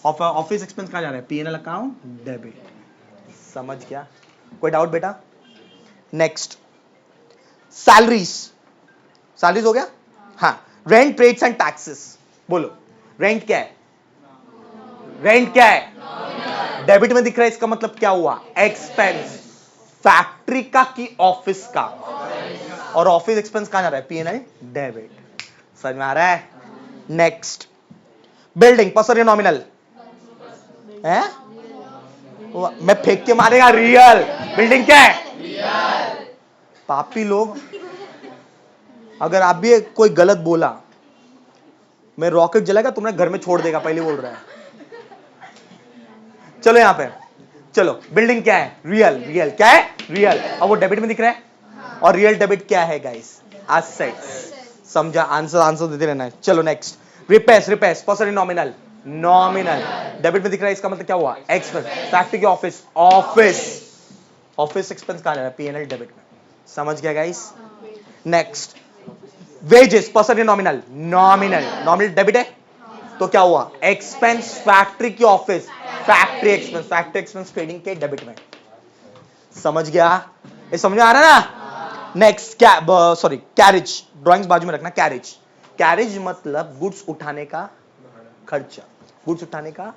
ऑफिस एक्सपेंस कहां जा रहा है? PNL account debit. समझ गया? कोई डाउट बेटा? Next, salaries. सैलरीज हो गया? हाँ। Rent, rates and taxes. बोलो, रेंट क्या है? रेंट क्या है? डेबिट में दिख रहा है, इसका मतलब क्या हुआ? एक्सपेंस। फैक्ट्री का कि ऑफिस का? और ऑफिस एक्सपेंस कहां जा रहा है? PNL debit. समझ में आ रहा है? नेक्स्ट, बिल्डिंग, पर्सनल या नॉमिनल? है? मैं फेंक के मारेगा रियल। बिल्डिंग क्या है? पापी लोग, अगर आप भी कोई गलत बोला, मैं रॉकेट जलाएगा तुमने घर में छोड़ देगा, पहले बोल रहा है। चलो यहां पे, चलो बिल्डिंग क्या है? रियल। रियल क्या है? रियल। अब वो डेबिट में दिख रहा है, और रियल डेबिट क्या है गाइस? एसेट्स। समझा? आंसर देते रहना है। चलो next, repairs. Repairs person nominal, nominal debit में दिख रहा है, इसका मतलब क्या हुआ? एक्सपेंस। फैक्ट्री के ऑफिस, ऑफिस। ऑफिस एक्सपेंस कहां जा रहा है? पीएनएल डेबिट में। समझ गया guys? Next, wages person nominal, nominal. Nominal debit है तो क्या हुआ? एक्सपेंस। फैक्ट्री की office, factory expense. Factory expense trading के डेबिट में। समझ गया? ये समझ में आ रहा है ना? नेक्स्ट, क्या, सॉरी, कैरेज। ड्राइंग्स बाजू में रखना। कैरेज, कैरेज मतलब गुड्स उठाने का खर्चा। गुड्स उठाने का,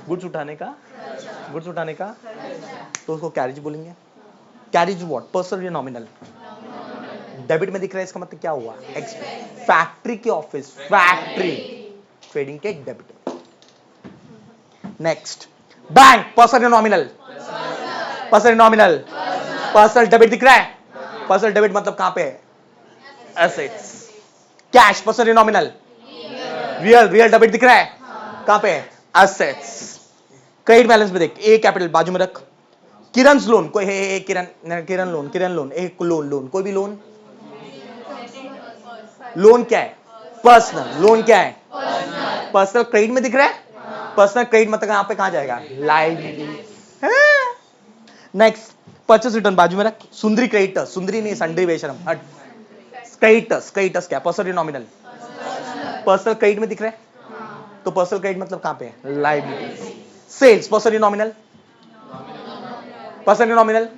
गुड्स उठाने का, गुड्स उठाने का, तो उसको कैरेज बोलेंगे। Carriage what? पर्सन या नॉमिनल? डेबिट में दिख रहा है, इसका मतलब क्या हुआ? एक्सपेंस। फैक्ट्री की ऑफिस, फैक्ट्री ट्रेडिंग के डेबिट में। नेक्स्ट, बैंक पर्सन या nominal? Person nominal. Person debit दिख रहा है, पर्सन डेबिट मतलब कहां पे है? Assets. Cash person nominal, real. Real debit दिख रहा है, कहां पे है? एसेट्स। क्रेडिट बैलेंस में देख, ए कैपिटल बाजू में रख। किरण लोन, कोई है? किरण लोन, किरण लोन, एक लोन, लोन कोई भी लोन। लोन क्या है? पर्सनल। लोन क्या है? पर्सनल क्रेडिट में दिख रहा है, पर्सनल क्रेडिट मतलब यहां पे कहां जाएगा? लायबिलिटी। नेक्स्ट, परचेस रिटर्न बाजू में रख। सुंदरी क्रेडिटर्स, सुंदरी नहीं, संडरी बेशरम, हट। क्रेडिटर्स, क्रेडिटर्स क्या? Personal nominal? पर्सनल क्रेडिट में दिख रहा है, तो पर्सनल क्रेडिट मतलब कहां पे है? Liability. Sales personal nominal? Personal nominal?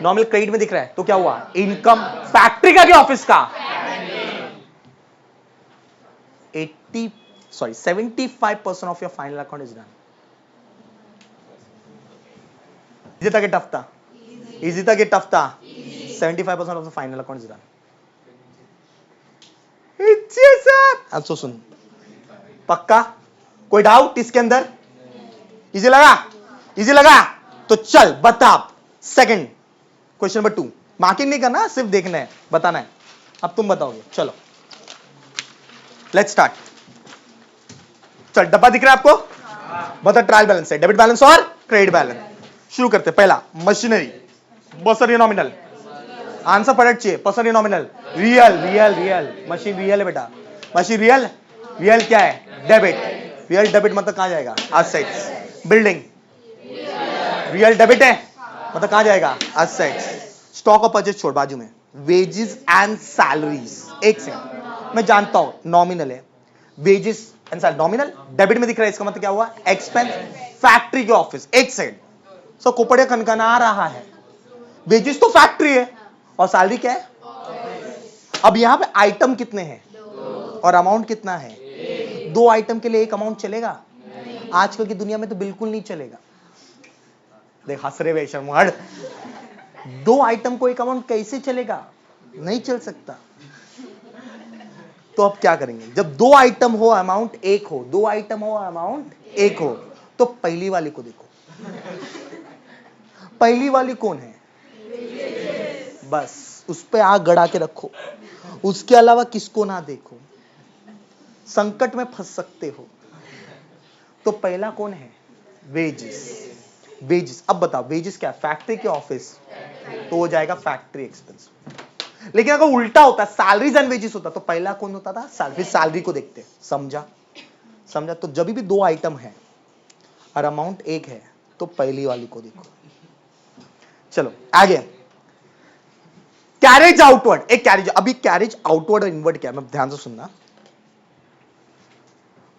Nominal credit में दिख रहा है, तो क्या हुआ? इनकम। फैक्ट्री का, ऑफिस का? 75% of your final account is done. Easy था कि टफ था? Easy था कि टफ था? 75% of the final account is done. Sir अब सो सुन, पक्का? कोई डाउट इसके अंदर? इजी लगा? इजी लगा? तो चल बता। सेकंड क्वेश्चन नंबर 2, मार्किंग नहीं करना, सिर्फ देखना है, बताना है। अब तुम बताओगे। चलो लेट्स स्टार्ट। चल, डब्बा दिख रहा है आपको? बता, ट्रायल बैलेंस है, डेबिट बैलेंस और क्रेडिट बैलेंस। शुरू करते। पहला, मशीनरी पर्सन या नॉमिनल? आंसर पलट चाहिए। पर्सन या nominal? Real. Real. Real machine real है बेटा, मशीन रियल। रियल क्या है? डेबिट। रियल डेबिट मतलब कहां जाएगा? एसेट्स। बिल्डिंग रियल डेबिट है मतलब कहां जाएगा? एसेट्स। स्टॉक और परचेज छोड़, बाजू में वेजेस एंड सैलरीज। एक सेकंड, मैं जानता हूं नॉमिनल है, wages and salary nominal, debit में दिख रहा है, इसका मतलब क्या हुआ? एक्सपेंस। फैक्ट्री के ऑफिस। एक सेकंड, सो कोपड़े कनकना रहा है। वेजेस तो फैक्ट्री है और सैलरी क्या है? अब यहां पे आइटम कितने हैं और अमाउंट कितना है? 2 आइटम के लिए एक अमाउंट चलेगा? आजकल की दुनिया में तो बिल्कुल नहीं चलेगा। देख हंस रहे बेशर्म, 2 आइटम को एक अमाउंट कैसे चलेगा? नहीं चल सकता। तो अब क्या करेंगे? जब 2 आइटम हो अमाउंट एक हो, 2 आइटम हो अमाउंट एक हो, तो पहली वाली को देखो। पहली वाली कौन है? बस उस पे आग गड़ा के रखो, उसके अलावा किसको ना देखो, संकट में फंस सकते हो। तो पहला कौन है? वेजेस। वेजेस। अब बताओ वेजेस क्या? फैक्ट्री के ऑफिस, तो हो जाएगा फैक्ट्री एक्सपेंस। लेकिन अगर उल्टा होता, सैलरीज एंड वेजेस होता, तो पहला कौन होता था? सैलरी। सैलरी को देखते। समझा? समझा? तो जब भी 2 आइटम है और अमाउंट एक है, तो पहली वाली को देखो। चलो आगे, कैरेज आउटवर्ड। एक कैरेज, अभी कैरेज आउटवर्ड और इनवर्ड क्या है, मैं ध्यान से सुनना।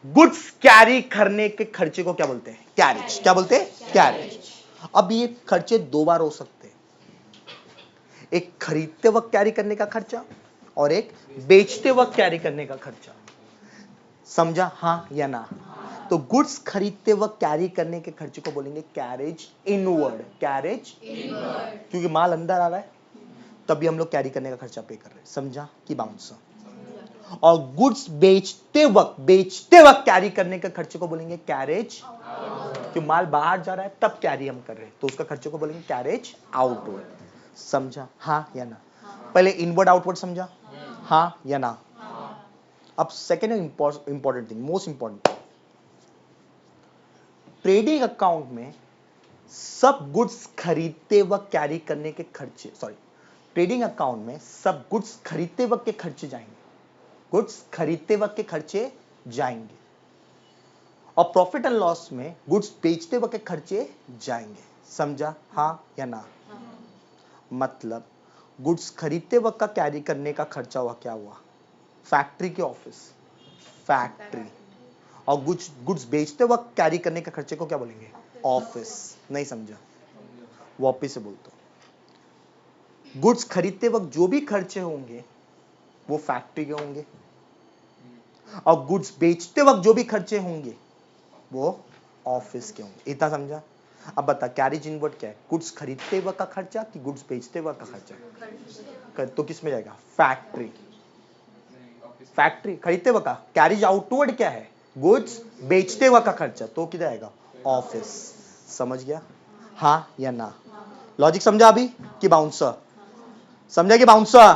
गुड्स कैरी करने के खर्चे को क्या बोलते हैं? कैरेज। क्या बोलते हैं? कैरेज। अब ये खर्चे 2 बार हो सकते हैं, एक खरीदते वक्त कैरी करने का खर्चा और एक बेचते वक्त कैरी करने का खर्चा। समझा? हाँ या ना? तो गुड्स खरीदते वक्त कैरी करने के खर्चे को बोलेंगे कैरेज इनवर्ड। कैरेज इनवर्ड, क्योंकि माल अंदर आ रहा है तभी हम लोग कैरी करने का खर्चा पे कर रहे हैं। समझा कि बाउंस? और गुड्स बेचते वक्त कैरी करने के खर्चे को बोलेंगे कैरेज कि माल बाहर जा रहा है तब कैरी हम कर रहे हैं, तो उसका खर्चे को बोलेंगे कैरेज आउटवर्ड। समझा हाँ या ना? पहले इनवर्ड आउटवर्ड समझा हाँ या ना? अब second important thing, most important, trading account में सब गुड्स खरीदते वक्त कैरी करने के खर्चे, सॉरी, ट्रेडिंग अकाउंट में सब गुड्स खरीदते वक्त के खर्चे जाएंगे, गुड्स खरीदते वक्त के खर्चे जाएंगे, और प्रॉफिट एंड लॉस में गुड्स बेचते वक्त के खर्चे जाएंगे। समझा हाँ या ना? मतलब गुड्स खरीदते वक्त का कैरी करने का खर्चा हुआ, क्या हुआ? फैक्ट्री के ऑफिस, फैक्ट्री, और गुड्स बेचते वक्त कैरी करने का खर्चे को क्या बोलेंगे? ऑफिस। नहीं समझा? वापिस से बोलता हूं, गुड्स खरीदते वक्त जो भी खर्चे होंगे वो फैक्ट्री के होंगे, और गुड्स बेचते वक्त जो भी खर्चे होंगे वो ऑफिस के होंगे। इतना समझा? अब बता, कैरेज इनवर्ड क्या है? गुड्स खरीदते वक्त का खर्चा कि गुड्स बेचते वक्त का खर्चा? तो किस में जाएगा? फैक्ट्री। फैक्ट्री खरीदते वक्त का। कैरेज आउटवर्ड क्या है? गुड्स बेचते वक्त का खर्चा, तो किधर आएगा? ऑफिस। समझ गया हाँ या ना? लॉजिक समझा अभी कि बाउंसर? समझा कि बाउंसर?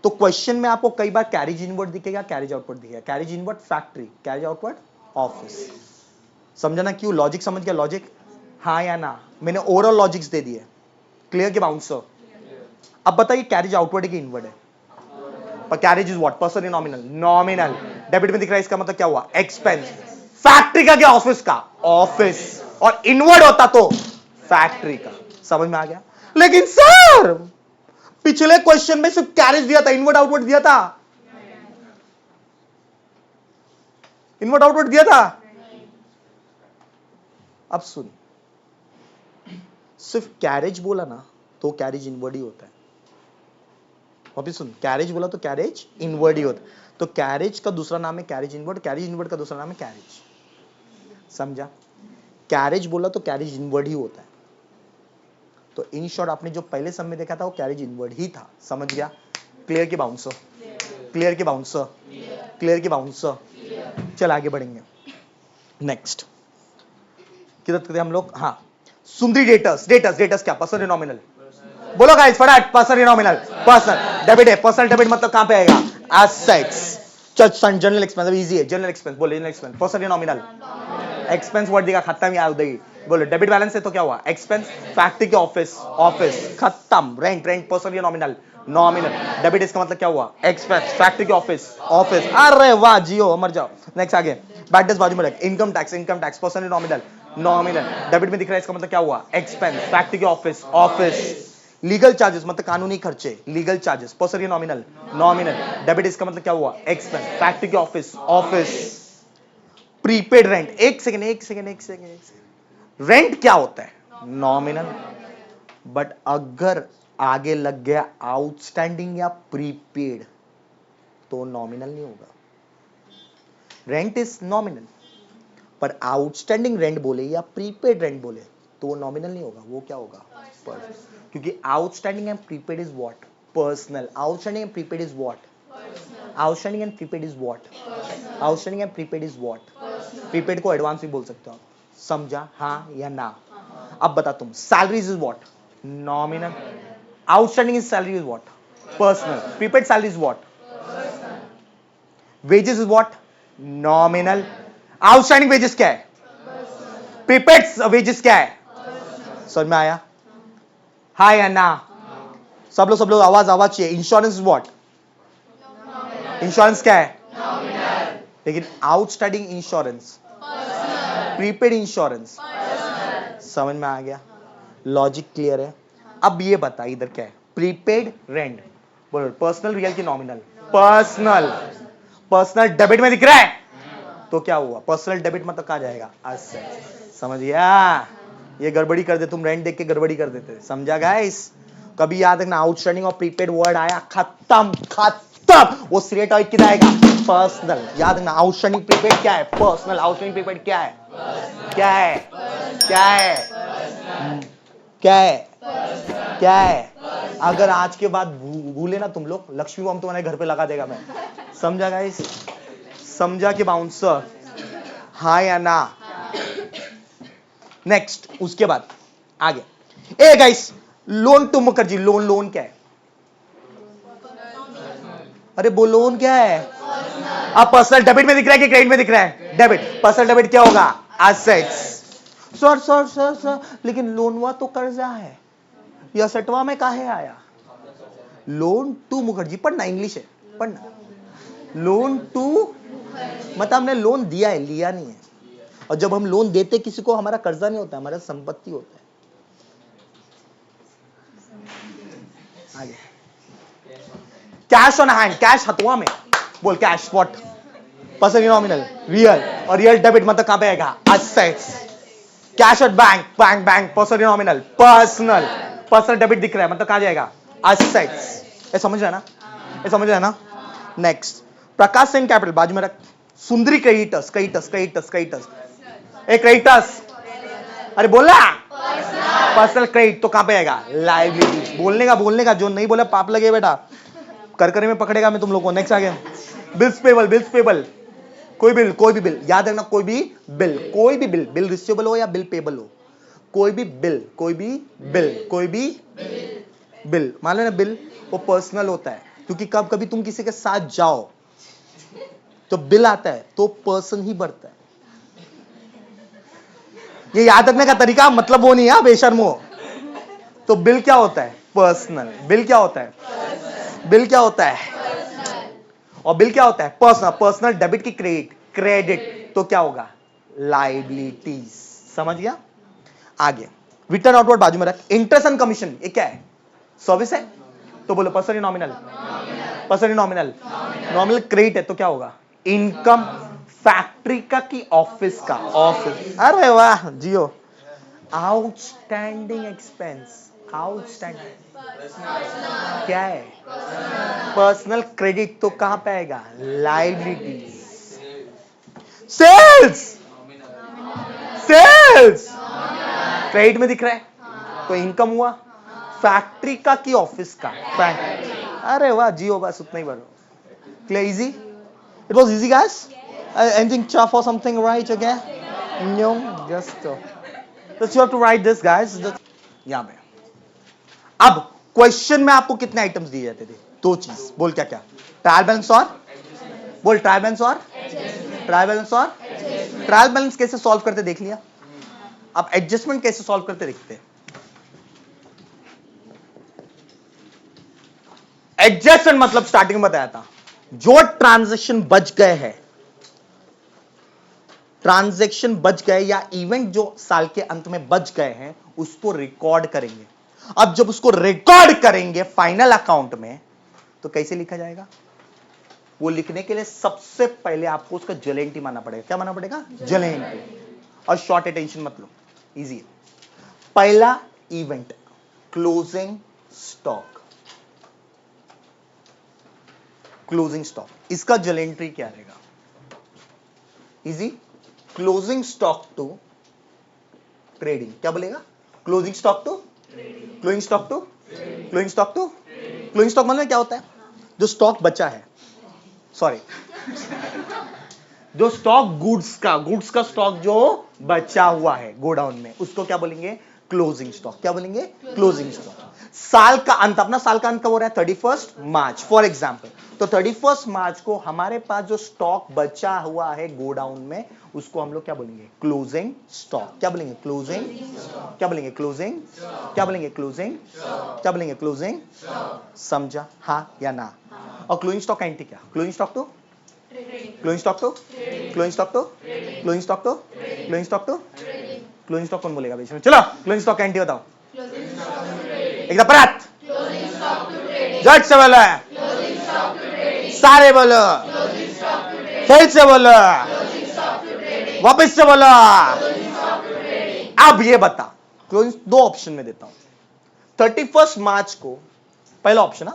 तो क्वेश्चन में आपको कई बार कैरेज इनवर्ड दिखेगा, कैरेज आउटवर्ड दिखेगा। Carriage inward factory, carriage outward office. समझा ना? क्यों? लॉजिक समझ गया? लॉजिक हाँ या ना? मैंने ओवरऑल लॉजिक्स दे दिए। क्लियर कि बाउंसर? अब बताइए कैरेज आउटवर्ड है कि इनवर्ड है? पर कैरेज इज व्हाट? पर्सन या नॉमिनल? नॉमिनल। डेबिट में दिख रहा है, इसका मतलब क्या हुआ? एक्सपेंस। फैक्ट्री का क्या? ऑफिस का। ऑफिस। और इनवर्ड होता तो फैक्ट्री का। समझ में आ गया? लेकिन सर पिछले क्वेश्चन में सिर्फ कैरेज दिया था, इनवर्ड आउटवर्ड दिया था? इनवर्ड आउटवर्ड दिया था? अब सुन, सिर्फ कैरेज बोला ना तो कैरेज इनवर्ड ही होता है। अभी सुन, कैरेज बोला तो कैरेज इनवर्ड ही होता है। तो कैरेज का दूसरा नाम है कैरेज इनवर्ड, कैरेज इनवर्ड का दूसरा नाम है कैरेज। समझा? कैरेज बोला तो कैरेज इनवर्ड ही होता है। तो इन शॉर्ट आपने जो पहले समय देखा था वो कैरेज इनवर्ड ही था। समझ गया? क्लियर की बाउंसर? क्लियर की बाउंसर? क्लियर की बाउंसर? चल आगे बढ़ेंगे। नेक्स्ट किधर थे हम लोग? हाँ, सुंदरी डेटर्स। डेटर्स क्या? Personal nominal? बोलो गाइस फटाफट। Personal nominal? पर्सनल डेबिट है। पर्सनल डेबिट मतलब कहां पे आएगा? एसेट्स। चल जनरल एक्सपेंस, अब इजी है। जनरल एक्सपेंस बोलो, general expense. Personal nominal? Expense word दिखा, खत्म, याद उदगी। बोलो डेबिट बैलेंस है तो क्या हुआ? एक्सपेंस। फैक्ट्री के ऑफिस, ऑफिस खत्म। रेंट पर्सनल या नॉमिनल? नॉमिनल। डेबिट इसका मतलब क्या हुआ? एक्सपेंस। फैक्ट्री के ऑफिस, ऑफिस। अरे वाह जियो, मर जाओ। नेक्स्ट आगे, बैड डेट्स बाजू में रख। Income tax personal nominal? Nominal. Debit में दिख रहा है, इसका मतलब क्या हुआ? एक्सपेंस। फैक्ट्री के ऑफिस, ऑफिस। लीगल चार्जेस मतलब कानूनी खर्चे, लीगल चार्जेस। पर्सनल या नॉमिनल? नॉमिनल। डेबिट इसका मतलब क्या हुआ? एक्सपेंस। फैक्ट्री के ऑफिस, ऑफिस। प्रीपेड रेंट, एक सेकेंड। रेंट क्या होता है? नॉमिनल। बट अगर आगे लग गया आउटस्टैंडिंग या प्रीपेड तो नॉमिनल नहीं होगा। रेंट इज नॉमिनल, पर आउटस्टैंडिंग रेंट बोले या प्रीपेड रेंट बोले तो वो नॉमिनल नहीं होगा। वो क्या होगा? पर्सनल। क्योंकि outstanding and prepaid is what? Personal. Outstanding and prepaid is what? Outstanding and prepaid is what? Outstanding and prepaid is what? Prepaid को एडवांस भी बोल सकते हो। समझा हाँ या ना? अब बता तुम, salaries is what? Nominal. Outstanding is salary is what? Personal. Prepaid salary is what? Wages is what? Nominal. Outstanding wages क्या है? प्रीपेड वेजेस क्या है? समझ में आया हाँ या ना? सब लोग आवाज चाहिए। Insurance is what? इंश्योरेंस क्या है? लेकिन आउटस्टैंडिंग इंश्योरेंस, प्रीपेड इंश्योरेंस। समझ में आ गया? लॉजिक क्लियर है? अब ये बता इधर क्या है? Prepaid rent. बोलो पर्सनल रियल की नॉमिनल? पर्सनल। पर्सनल डेबिट में दिख रहा है तो क्या हुआ? पर्सनल डेबिट मतलब कहां जाएगा? एसेट। समझ गया? ये गड़बड़ी कर दे, तुम रेंट देख के गड़बड़ी कर देते। समझा गाइस? कभी याद रखना, आउटस्टैंडिंग और प्रीपेड वर्ड आया खत्म। वो सिलेट और किधर आएगा? पर्सनल। याद रखना, आउटस्टैंडिंग प्रीपेड क्या है? पर्सनल। आउटस्टैंडिंग प्रीपेड क्या है? क्या है? क्या है? क्या है? क्या है? अगर आज के बाद भूले ना तुम लोग, लक्ष्मी बम तुम्हारे घर पे लगा देगा मैं। समझा गाइस? समझा कि बाउंसर? हाँ या ना? नेक्स्ट उसके बाद आगे, ए guys, loan to Mukherjee, loan क्या है? अरे वो लोन क्या है? अब पर्सनल डेबिट में दिख रहा है कि क्रेडिट में दिख रहा है? डेबिट। पर्सनल डेबिट क्या होगा? एसेट्स। सर लेकिन लोनवा तो कर्जा है, या सेटवा में काहे आया? लोन टू मुखर्जी पढ़ना, इंग्लिश है पढ़ना। लोन टू मतलब हमने लोन दिया है, लिया नहीं है। और जब हम लोन देते किसी को, हमारा कर्जा नहीं होता, हमारा संपत्ति होता है। आगे, cash on hand, cash Hathua में, बोल cash what? Personal nominal, real, और रियल डेबिट मतलब कहां पे आएगा? Assets. Cash at bank, bank personal nominal, personal debit दिख रहा है मतलब कहां जाएगा? एसेट्स। ये समझ रहा है ना? ये समझ रहा है ना? नेक्स्ट, प्रकाश सेन कैपिटल, बाजू में रख। सुंदरी क्रेडिटर्स, ए क्रेडिटर्स, अरे बोला पर्सनल क्रेडिट तो कहां पे आएगा? लायबिलिटी। बोलने का जो नहीं बोला पाप लगे बेटा, करकरे में पकड़ेगा मैं तुम लोग को। नेक्स्ट आ गया, बिल्स पेबल, कोई भी बिल, याद रखना, कोई भी बिल रिसीवेबल हो या बिल पेबल हो, कोई भी बिल, मान लेना बिल वो पर्सनल होता है, क्योंकि कभी तुम किसी के साथ जाओ तो बिल आता है तो पर्सन ही बढ़ता है। ये याद रखने का तरीका, मतलब वो नहीं है बेशर्मो। तो बिल क्या होता है? पर्सनल। बिल क्या होता है? और बिल क्या होता है? पर्सनल डेबिट की क्रेडिट तो क्या होगा? लायबिलिटीज। समझ गया? आगे, रिटर्न आउटवर्ड बाजू में रख। इंटरेस्ट एंड कमीशन, ये क्या है? सर्विस है तो बोलो पर्सनल नॉमिनल, नॉमिनल क्रेडिट है तो क्या होगा? इनकम। फैक्ट्री का कि ऑफिस का? ऑफिस। अरे वाह जियो। आउटस्टैंडिंग एक्सपेंस, क्या है? पर्सनल क्रेडिट तो कहां पे आएगा? लायबिलिटीज। सेल्स क्रेडिट में दिख रहा है तो इनकम हुआ। फैक्ट्री का कि ऑफिस का? फैक्ट्री। अरे वाह जियो, बस उतना ही भरो। Clear? Easy? It was easy guys? Anything tough or something right again? No, just you have to write this guys. यहाँ पे अब क्वेश्चन में आपको कितने आइटम्स दिए जाते थे? दो चीज, बोल क्या? ट्रायल बैलेंस और बोल ट्रायल बैलेंस कैसे सॉल्व करते देख लिया। अब एडजस्टमेंट कैसे सॉल्व करते देखते हैं। एडजस्टमेंट मतलब स्टार्टिंग में बताया था, जो ट्रांजैक्शन बच गए या इवेंट जो साल के अंत में बच गए हैं उसको रिकॉर्ड करेंगे। अब जब उसको रिकॉर्ड करेंगे फाइनल अकाउंट में तो कैसे लिखा जाएगा? वो लिखने के लिए सबसे पहले आपको उसका जर्नल एंट्री मानना पड़ेगा। क्या मानना पड़ेगा? Journal entry. और शॉर्ट अटेंशन मतलब इजी है। पहला इवेंट क्लोजिंग स्टॉक, इसका जर्नल एंट्री क्या रहेगा? Easy, closing stock to trading. क्या बोलेगा? क्लोजिंग स्टॉक टू मतलब क्या होता है? जो स्टॉक बचा है, जो स्टॉक गुड्स का स्टॉक जो बचा हुआ है गोडाउन में, उसको क्या बोलेंगे? Closing stock. क्या बोलेंगे? Closing stock. साल का अंत, अपना साल का अंत कब हो रहा है? 31 मार्च फॉर एग्जाम्पल। तो 31 मार्च को हमारे पास जो स्टॉक बचा हुआ है गोडाउन में उसको हम लोग क्या बोलेंगे? Closing stock. क्या बोलेंगे? क्लोजिंग। समझा? हाँ या ना? और क्लोजिंग स्टॉक का एंट्री क्या? Closing stock to closing stock कौन बोलेगा बीच में? चलो क्लोजिंग स्टॉक का एंट्री बताओ एकदम परत, झट से बोलो, सारे बोलो, फिर से बोलो, वापस से बोलो। अब ये बता, क्लोजिंग दो ऑप्शन में देता हूं। 31 मार्च को पहला ऑप्शन,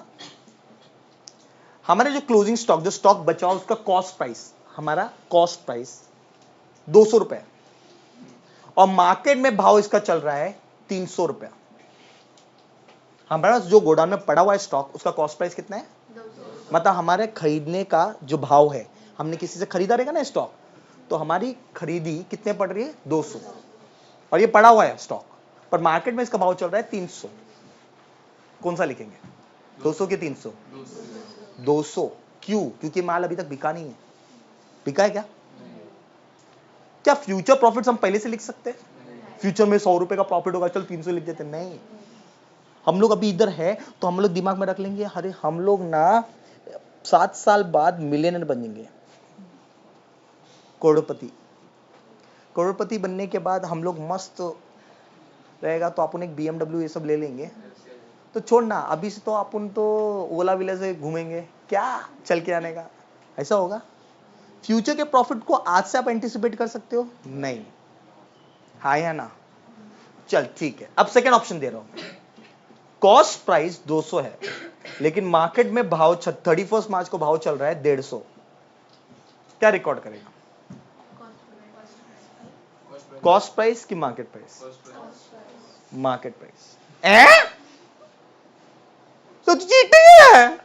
हमारे जो क्लोजिंग स्टॉक, जो स्टॉक बचा उसका कॉस्ट प्राइस, हमारा कॉस्ट प्राइस 200 रुपए और मार्केट में भाव इसका चल रहा है 300 रुपया। हमारा जो गोडाउन में पड़ा हुआ है स्टॉक, उसका कॉस्ट प्राइस कितना है? 200। मतलब हमारे खरीदने का जो भाव है, हमने किसी से खरीदा रहेगा ना स्टॉक, तो हमारी खरीदी कितने पड़ रही है? 200। और ये पड़ा हुआ है स्टॉक, पर मार्केट में इसका भाव चल रहा है 300, कौन सा लिखेंगे? 200 के 300? 200। क्यों? क्योंकि माल अभी तक बिका नहीं है। बिका है क्या? क्या फ्यूचर प्रॉफिट्स हम पहले से लिख सकते हैं? फ्यूचर में 100 रुपए का प्रॉफिट होगा, चल 300 लिख देते? नहीं। हम लोग अभी इधर है तो हम लोग दिमाग में रख लेंगे, अरे हम लोग ना 7 साल बाद मिलियनर बनेंगे, करोड़पति। करोड़पति बनने के बाद हम लोग मस्त रहेगा तो अपन एक BMW ये सब ले लेंगे। तो छोड़ना, अभी से तो अपन तो ओला विला से घूमेंगे, क्या चल के आने का, ऐसा होगा? फ्यूचर के प्रॉफिट को आज से आप एंटिसिपेट कर सकते हो? नहीं। हाँ या ना? चल ठीक है, अब सेकेंड ऑप्शन दे रहा हूं। कॉस्ट प्राइस 200 है, लेकिन मार्केट में भाव 31 मार्च को भाव चल रहा है 150, क्या रिकॉर्ड करेगा? कॉस्ट प्राइस की मार्केट प्राइस? Market price. तो चीटिंग है।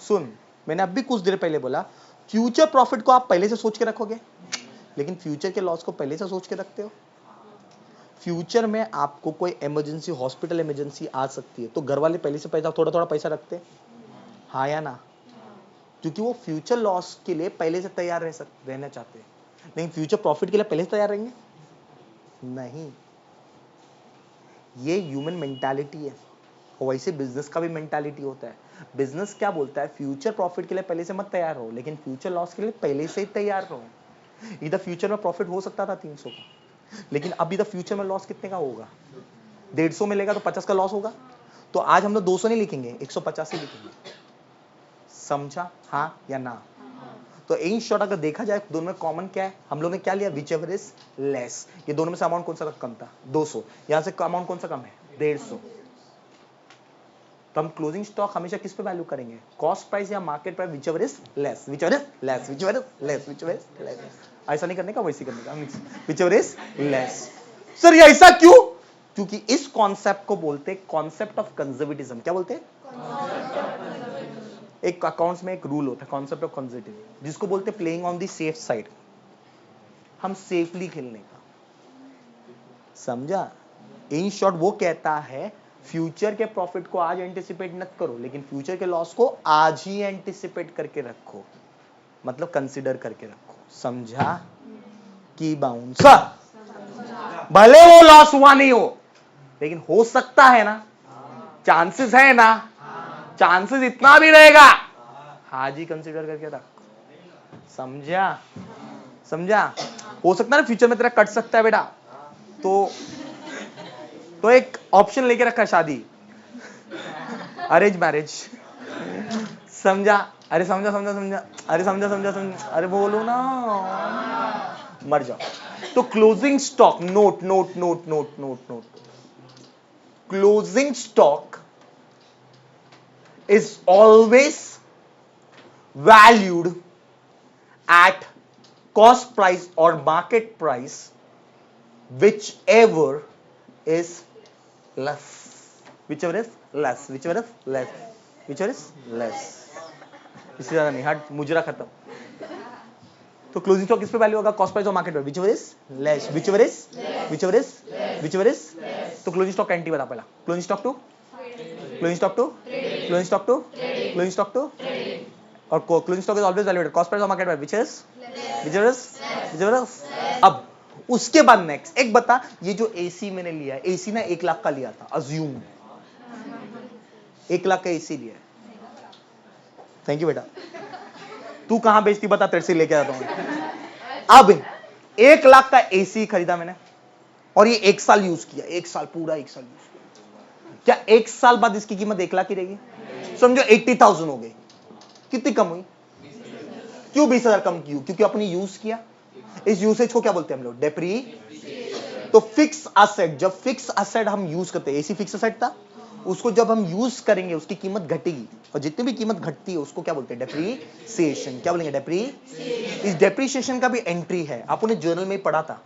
सुन, मैंने अभी कुछ देर पहले बोला फ्यूचर प्रॉफिट को आप पहले से सोच के रखोगे, लेकिन फ्यूचर के लॉस को पहले से सोच के रखते हो। फ्यूचर में आपको कोई इमरजेंसी, हॉस्पिटल इमरजेंसी आ सकती है, तो घर वाले पहले से पैसा, थोड़ा थोड़ा पैसा रखते हैं, हाँ या ना? क्योंकि वो फ्यूचर लॉस के लिए पहले से तैयार रहना चाहते हैं। लेकिन फ्यूचर प्रॉफिट के लिए पहले से तैयार रहेंगे? नहीं। ये ह्यूमन मेंटालिटी है, और वैसे बिजनेस का भी मेंटालिटी होता है। बिजनेस क्या बोलता है? फ्यूचर प्रॉफिट के लिए पहले से मत तैयार हो, लेकिन फ्यूचर लॉस के लिए पहले से ही तैयार रहो। इधर फ्यूचर में प्रॉफिट हो सकता था 300 का, लेकिन अब इधर फ्यूचर में लॉस कितने का होगा? 150 मिलेगा तो 50 का लॉस होगा। तो आज हम लोग 200 नहीं लिखेंगे, 150 ही लिखेंगे। समझा? हाँ या ना? तो इन शॉर्ट अगर देखा जाए दोनों में कॉमन क्या है? हम लोग ने क्या लिया? Which ever is less. ये दोनों में से अमाउंट कौन सा कम था? 200। यहां से अमाउंट कौन सा कम है? 150। तो हम क्लोजिंग स्टॉक हमेशा किस पे वैल्यू करेंगे? कॉस्ट प्राइस या market price? Which ever is less, which ever is less, which ever is less, which ever is less. ऐसा नहीं करने का, वैसे करने का, which ever is less. Sir ये ऐसा क्यों? क्योंकि इस कॉन्सेप्ट को बोलते हैं कॉन्सेप्ट ऑफ कंजर्वेटिज्म। क्या बोलते हैं? एक अकाउंट्स में एक रूल होता है, कॉन्सेप्ट ऑफ कंजर्वेटिज्म, जिसको बोलते हैं playing on the safe side. हम सेफली खेलने का, समझा? इन शॉर्ट वो कहता है फ्यूचर के प्रॉफिट को आज एंटिसिपेट मत करो, लेकिन फ्यूचर के लॉस को आज ही एंटिसिपेट करके रखो, मतलब कंसीडर करके रखो। समझा? की बाउंसर, भले वो लॉस हुआ नहीं हो, लेकिन हो सकता है ना, चांसेस है ना, चांसेस इतना भी रहेगा, आज ही कंसीडर करके रख। समझा? समझा? हो सकता है ना फ्यूचर में तेरा कट सकता है बेटा, तो एक ऑप्शन लेके रखा है, शादी, अरेंज मैरिज। समझा? अरे समझा समझा समझा, अरे समझा समझा समझा, अरे बोलो ना, मर जाओ। तो closing stock, note note note note note note, closing stock is always valued at cost price or market price, whichever is less, whichever is less, whichever is less, whichever is less। इससे ज्यादा नहीं, हट, मुजरा खत्म। तो closing stock किस पे value होगा? कॉस्ट प्राइस और market price, whichever is less, whichever is, whichever is, whichever is। तो क्लोजिंग स्टॉक का एंटी बता पहला। Closing stock to, closing stock to, closing stock to, closing stock to, और closing stock is always valued cost price और market price, whichever is। अब उसके बाद next एक बता, ये जो एसी मैंने लिया है, एसी ना 1 लाख का लिया था, अज्यूम 1 लाख का एसी लिया है। थैंक यू बेटा, तू कहां बेचती बता, तेरे से लेके आता हूं। अब 1 लाख का एसी खरीदा मैंने, और ये 1 साल यूज किया, 1 साल, पूरा 1 साल यूज किया। क्या 1 साल बाद इसकी कीमत 1 लाख की रहेगी? समझो 80,000 हो गई। कितनी कम हुई? क्यों 20,000 कम क्यों? क्योंकि अपनी यूज किया। इस यूसेज को क्या बोलते हैं हम लोग? डेप्री। तो फिक्स असेट, जब फिक्स असेट हम यूज करते हैं, एसी फिक्स असेट था, उसको जब हम यूज करेंगे उसकी कीमत घटेगी, और जितनी भी कीमत घटती है उसको क्या बोलते हैं? डेप्रीसिएशन। क्या बोलेंगे? डेप्री। इस डेप्रीसिएशन का भी एंट्री है, आपने जर्नल में पढ़ा था,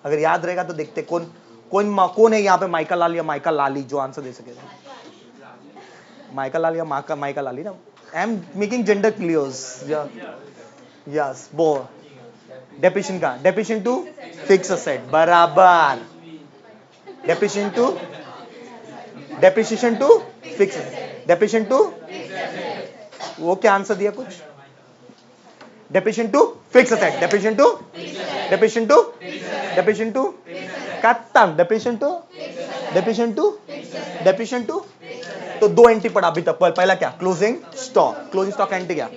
अगर याद रहेगा तो देखते। कौन है यहाँ पे? माइकल लाल या माइकल लाली जो आंसर दे सके? माइकल लाल या माइकल लाली ना। I am making gender clears. Yes, बो डेप्रिसिएशन का, डेप्रिसिएशन टू फिक्स असेट, बराबर। Depreciation to fix, depreciation to, वो क्या आंसर दिया कुछ? Depreciation to fix asset, depreciation to खत्म। डेप्रिसिएशन टू तो दो एंट्री पड़ा अभी तक। पहला क्या? क्लोजिंग स्टॉक का एंट्री क्या?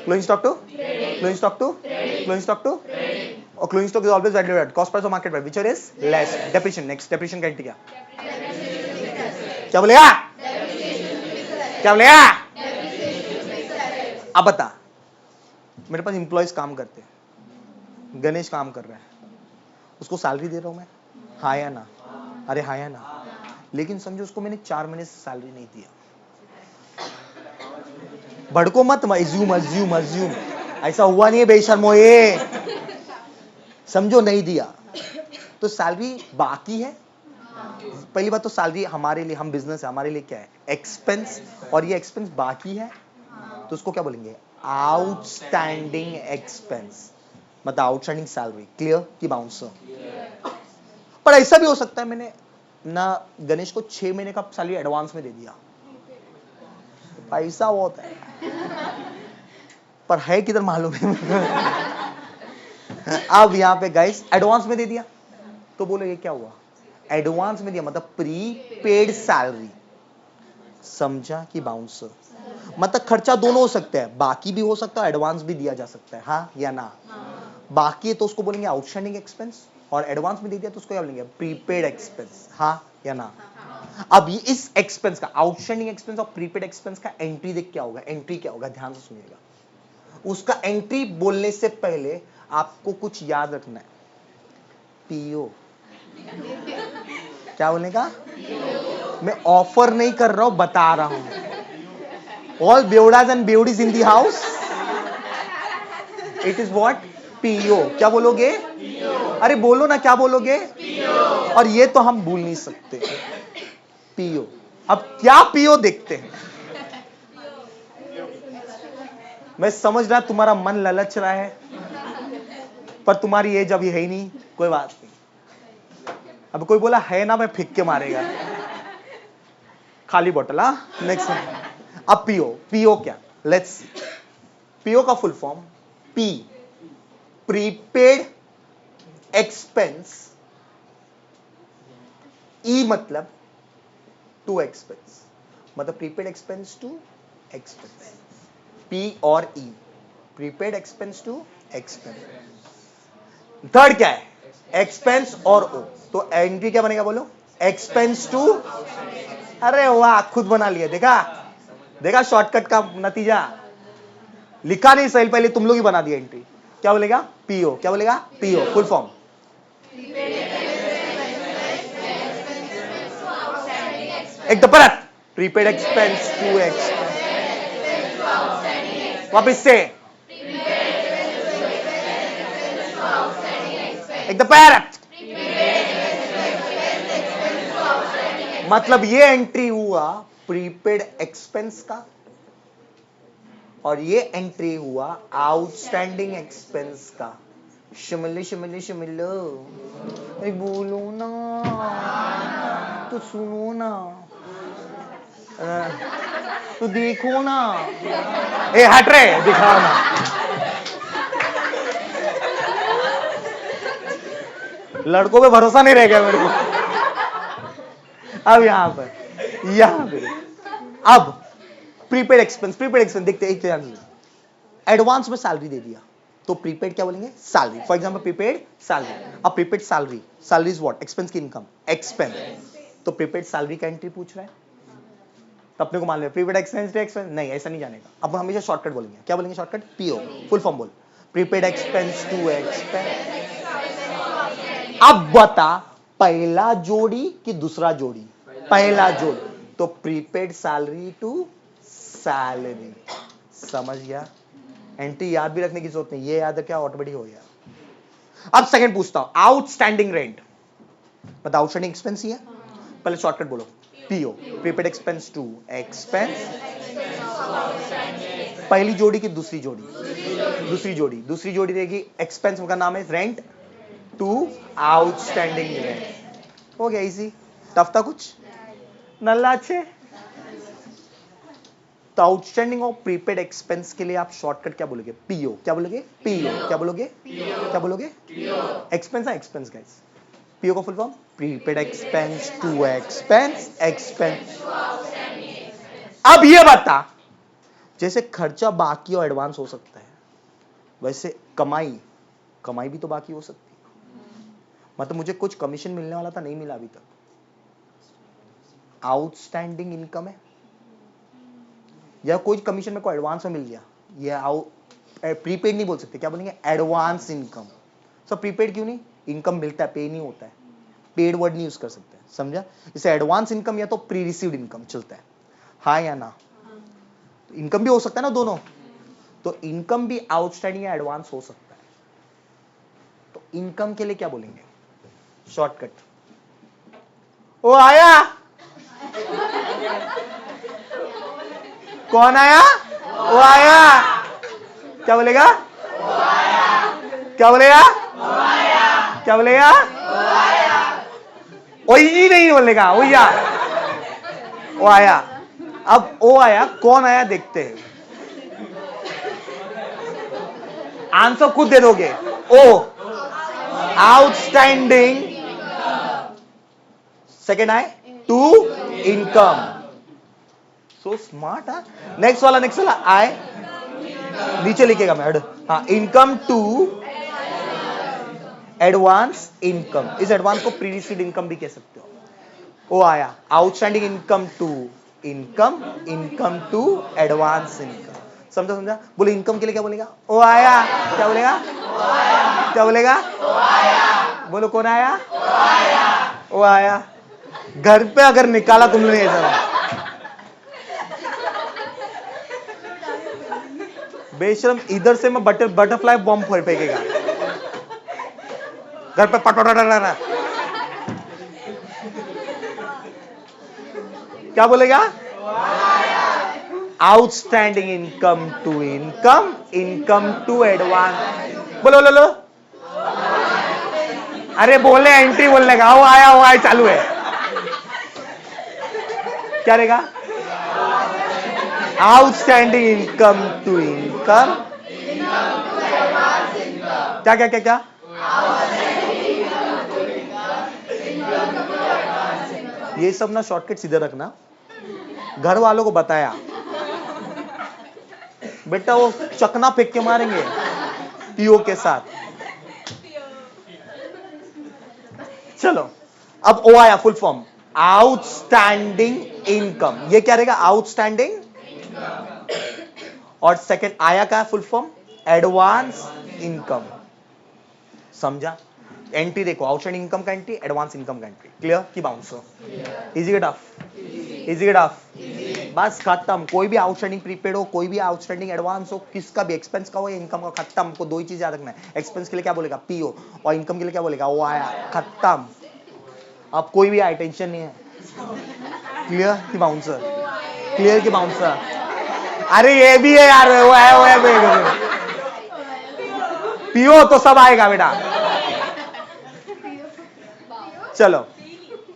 क्लोजिंग स्टॉक टू और closing stock is always value at cost price of market price, which is less. Depreciation, next depreciation का एंट्री क्या? क्या बोलेगा? अब बता, मेरे पास इंप्लॉइज काम करते हैं, गणेश काम कर रहा है, उसको सैलरी दे रहा हूं मैं, हाँ या ना? अरे हाँ या ना? लेकिन समझो उसको मैंने 4 महीने से सैलरी नहीं दिया। भड़को मत, अज्यूम ऐसा हुआ नहीं है बेशर्मो, ये समझो नहीं दिया तो सैलरी बाकी है। पहली बात तो सैलरी हमारे लिए, हम बिजनेस है, हमारे लिए क्या है? एक्सपेंस, और ये एक्सपेंस बाकी है तो उसको क्या बोलेंगे? आउटस्टैंडिंग एक्सपेंस, मतलब आउटस्टैंडिंग सैलरी। क्लियर कि बाउंसर? पर ऐसा भी हो सकता है मैंने ना गणेश को 6 महीने का सैलरी एडवांस में दे दिया, पैसा बहुत है पर है किधर मालूम है। अब यहां पे गाइस एडवांस में दे दिया तो बोलो ये क्या हुआ? एडवांस में दिया मतलब प्रीपेड सैलरी, समझा कि बाउंसर? मतलब खर्चा दोनों हो सकते हैं, बाकी भी हो सकता है, एडवांस भी दिया जा सकता है, हाँ या ना? बाकी है तो उसको बोलेंगे आउटस्टैंडिंग एक्सपेंस, और एडवांस में दे दिया तो उसको क्या बोलेंगे? प्रीपेड एक्सपेंस, हाँ या ना? अब ये इस एक्सपेंस का, आउटस्टैंडिंग एक्सपेंस और प्रीपेड एक्सपेंस का एंट्री देख क्या होगा? एंट्री क्या होगा? ध्यान से सुनिएगा। उसका एंट्री बोलने से पहले आपको कुछ याद रखना है। पीओ, क्या बोलने का? मैं ऑफर नहीं कर रहा हूं, बता रहा हूं। ऑल बेवड़ाज एंड बेवड़ीज in the house, it is what? PO. क्या बोलोगे? अरे बोलो ना, क्या बोलोगे? और ये तो हम भूल नहीं सकते, पीओ। अब क्या पीओ देखते हैं। मैं समझ रहा तुम्हारा मन ललच रहा है, पर तुम्हारी एज अभी है ही नहीं, कोई बात नहीं। अब कोई बोला है ना, मैं फेंक के मारेगा, खाली बोतल। हाँ, नेक्स्ट। अब पीओ क्या? लेट्स, पीओ का full form P, prepaid expense, E मतलब टू एक्सपेंस, मतलब prepaid expense to expense, P और E, prepaid expense to expense. Third क्या है? एक्सपेंस और ओ, तो एंट्री क्या बनेगा बोलो? एक्सपेंस टू, अरे वाह, खुद बना लिया, देखा शॉर्टकट का नतीजा। लिखा नहीं सही, पहले तुम लोग ही बना दिया एंट्री। क्या बोलेगा? पीओ। क्या बोलेगा? PO full form. एक तो परत, प्रीपेड एक्सपेंस टू एक्सपेंस, वापिस से एक तो परत, मतलब ये एंट्री हुआ प्रीपेड एक्सपेंस का और ये एंट्री हुआ आउटस्टैंडिंग एक्सपेंस का। शिमिलो, अरे बोलो ना, तो सुनो ना, तो देखो ना, ए हट रहे, दिखाओ ना। लड़कों पे भरोसा नहीं रह गया मेरे को। अब यहां पे अब प्रीपेड एक्सपेंस देखते हैं। एडवांस में सैलरी दे दिया तो प्रीपेड क्या बोलेंगे? Salary. For example prepaid salary. अब prepaid salary is what? Expense की इनकम, एक्सपेंस। तो प्रीपेड सैलरी का एंट्री पूछ रहा है तो अपने को मान लिया प्रीपेड एक्सपेंस नहीं, ऐसा नहीं जानेगा। अब हम हमेशा शॉर्टकट बोलेंगे। क्या बोलेंगे शॉर्टकट? पीओ। फुल फॉर्म बोल, प्रीपेड एक्सपेंस टू एक्सपेंस। अब बता, पहला जोड़ी कि दूसरा जोड़ी? पहला जोड़ी, तो प्रीपेड सैलरी टू सैलरी। समझ गया? एंट्री याद भी रखने की जरूरत नहीं, ये याद है क्या? ऑटोमेटिक हो गया। अब सेकंड पूछता हूं, आउटस्टैंडिंग रेंट। बता, आउटस्टैंडिंग एक्सपेंस ही है। पहले शॉर्टकट बोलो, PO, prepaid expense to expense. पहली जोड़ी की दूसरी जोड़ी? दूसरी जोड़ी रहेगी एक्सपेंस का नाम है रेंट टू आउटस्टैंडिंग रेंट। हो गया इजी। टफ था कुछ? नल्ला अच्छे। तो आउटस्टैंडिंग और प्रीपेड एक्सपेंस के लिए आप शॉर्टकट क्या बोलोगे? पीओ। क्या बोलोगे? पीओ। क्या बोलोगे? क्या बोलोगे? एक्सपेंस है एक्सपेंस गाइस। पीओ का full form prepaid expense to expense. अब ये बता, जैसे खर्चा बाकी और एडवांस हो सकता है, वैसे कमाई भी तो बाकी हो सकती है। मतलब मुझे कुछ कमीशन मिलने वाला था, नहीं मिला अभी तक, आउटस्टैंडिंग इनकम है। या कोई कमीशन मेरे को एडवांस में मिल गया, ये प्रीपेड नहीं बोल सकते, क्या बोलेंगे? Advance income. सब प्रीपेड क्यों नहीं? इनकम मिलता है, पे नहीं होता है, पेड वर्ड नहीं यूज कर सकते, समझा? इसे एडवांस इनकम या तो प्री रिसीव्ड इनकम चलता है, हाँ या ना? इनकम भी हो सकता है ना दोनों, तो इनकम भी आउटस्टैंडिंग या एडवांस हो सकता है। तो इनकम के लिए क्या बोलेंगे? शॉर्टकट। ओ आया, कौन आया? वो आया। क्या बोलेगा? क्या बोलेगा? क्या बोलेगा? ओई नहीं बोलेगा, ओया। वो आया। अब ओ आया, कौन आया देखते हैं। आंसर खुद दे दोगे। ओ आउटस्टैंडिंग, सेकेंड आए to income. So smart. Next वाला आए, नीचे लिखेगा मैं, हाँ, इनकम टू एडवांस इनकम। इस एडवांस को प्री रिसीव्ड इनकम भी कह सकते हो। वो आया outstanding income to income to advance income. समझा? बोले इनकम के लिए क्या बोलेगा? ओ आया। क्या बोलेगा? क्या बोलेगा? बोलो कौन आया? ओ आया। घर पे अगर निकाला तुम लोग ऐसा, बेशरम, इधर से मैं बटरफ्लाई बॉम्ब फेंकेगा घर पे, पटोटा। क्या बोलेगा? Outstanding income to advance. बोलो लो। अरे बोले एंट्री बोलने का, वो आया चालू है। क्या रहेगा? Outstanding income to income. क्या? ये सब ना शॉर्टकट सीधे रखना। घर वालों को बताया, बेटा वो चकना फेंक के मारेंगे पीओ के साथ। चलो, अब ओ आया फुल फॉर्म आउटस्टैंडिंग इनकम। ये क्या रहेगा? आउटस्टैंडिंग। और सेकंड आया का फुल फॉर्म एडवांस इनकम। समझा? एंट्री देखो, आउटस्टैंडिंग इनकम का एंट्री, एडवांस इनकम का एंट्री। क्लियर की बाउंसर? इजी के टफ? इजी के टफ? बस खत्म। कोई भी आउटस्टैंडिंग प्रीपेड हो, कोई भी आउटस्टैंडिंग एडवांस हो, किसका भी, एक्सपेंस का हो या इनकम का, खत्म। को दो ही चीज याद रखना है, एक्सपेंस के लिए क्या बोलेगा? पीओ, और इनकम के लिए क्या बोलेगा? वो आया। खत्म। अब कोई भी आया, टेंशन नहीं है। क्लियर की बाउंसर? क्लियर की बाउंसर? अरे ये भी है यार, वो है पीओ तो सब आएगा बेटा। चलो,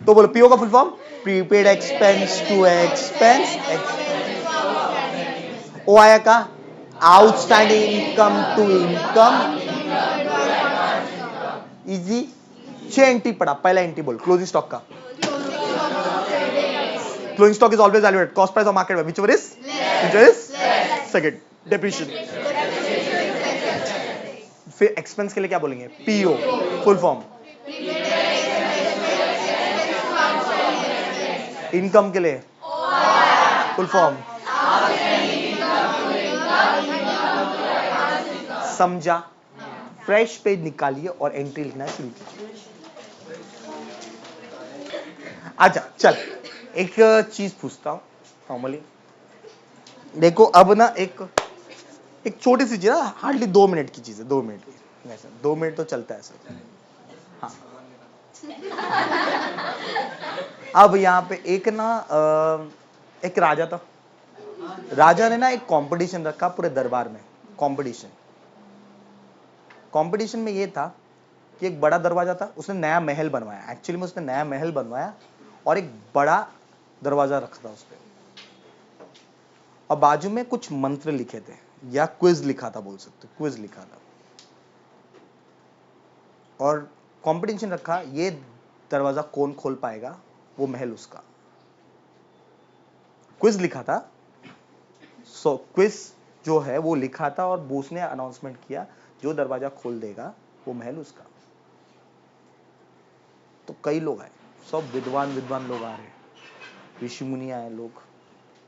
तो बोलो पीओ का full form prepaid expense to expense. O आया का outstanding income to income. Easy. 6 entry पड़ा। पहला एंट्री बोल, क्लोजिंग स्टॉक का। Closing stock is always valued cost price of market value, whichever is second depreciation. फिर expense के लिए क्या बोलेंगे? PO full form. इनकम के लिए फुल फॉर्म। समझा? फ्रेश पेज निकालिए और एंट्री लिखना शुरू कीजिए। अच्छा चल, एक चीज पूछता हूं नॉर्मली। देखो अब ना एक छोटी सी चीज, हार्डली 2 मिनट की चीज है, 2 मिनट की, ऐसा 2 मिनट तो चलता है सर। हाँ, अब यहाँ पे एक ना एक राजा था। राजा ने ना एक कंपटीशन रखा पूरे दरबार में, कंपटीशन। कंपटीशन में ये था कि एक बड़ा दरवाजा था, उसने नया महल बनवाया, एक्चुअली में उसने नया महल बनवाया और एक बड़ा दरवाजा रखा था उस पर, और बाजू में कुछ मंत्र लिखे थे या क्विज लिखा था, बोल सकते क्विज लिखा था, और कंपटीशन रखा ये दरवाजा कौन खोल पाएगा, वो महल उसका। क्विज लिखा था, सो क्विज जो है वो लिखा था और बोस ने अनाउंसमेंट किया जो दरवाजा खोल देगा वो महल उसका। तो कई लोग आए, सब विद्वान लोग आ रहे, ऋषि मुनि आए, लोग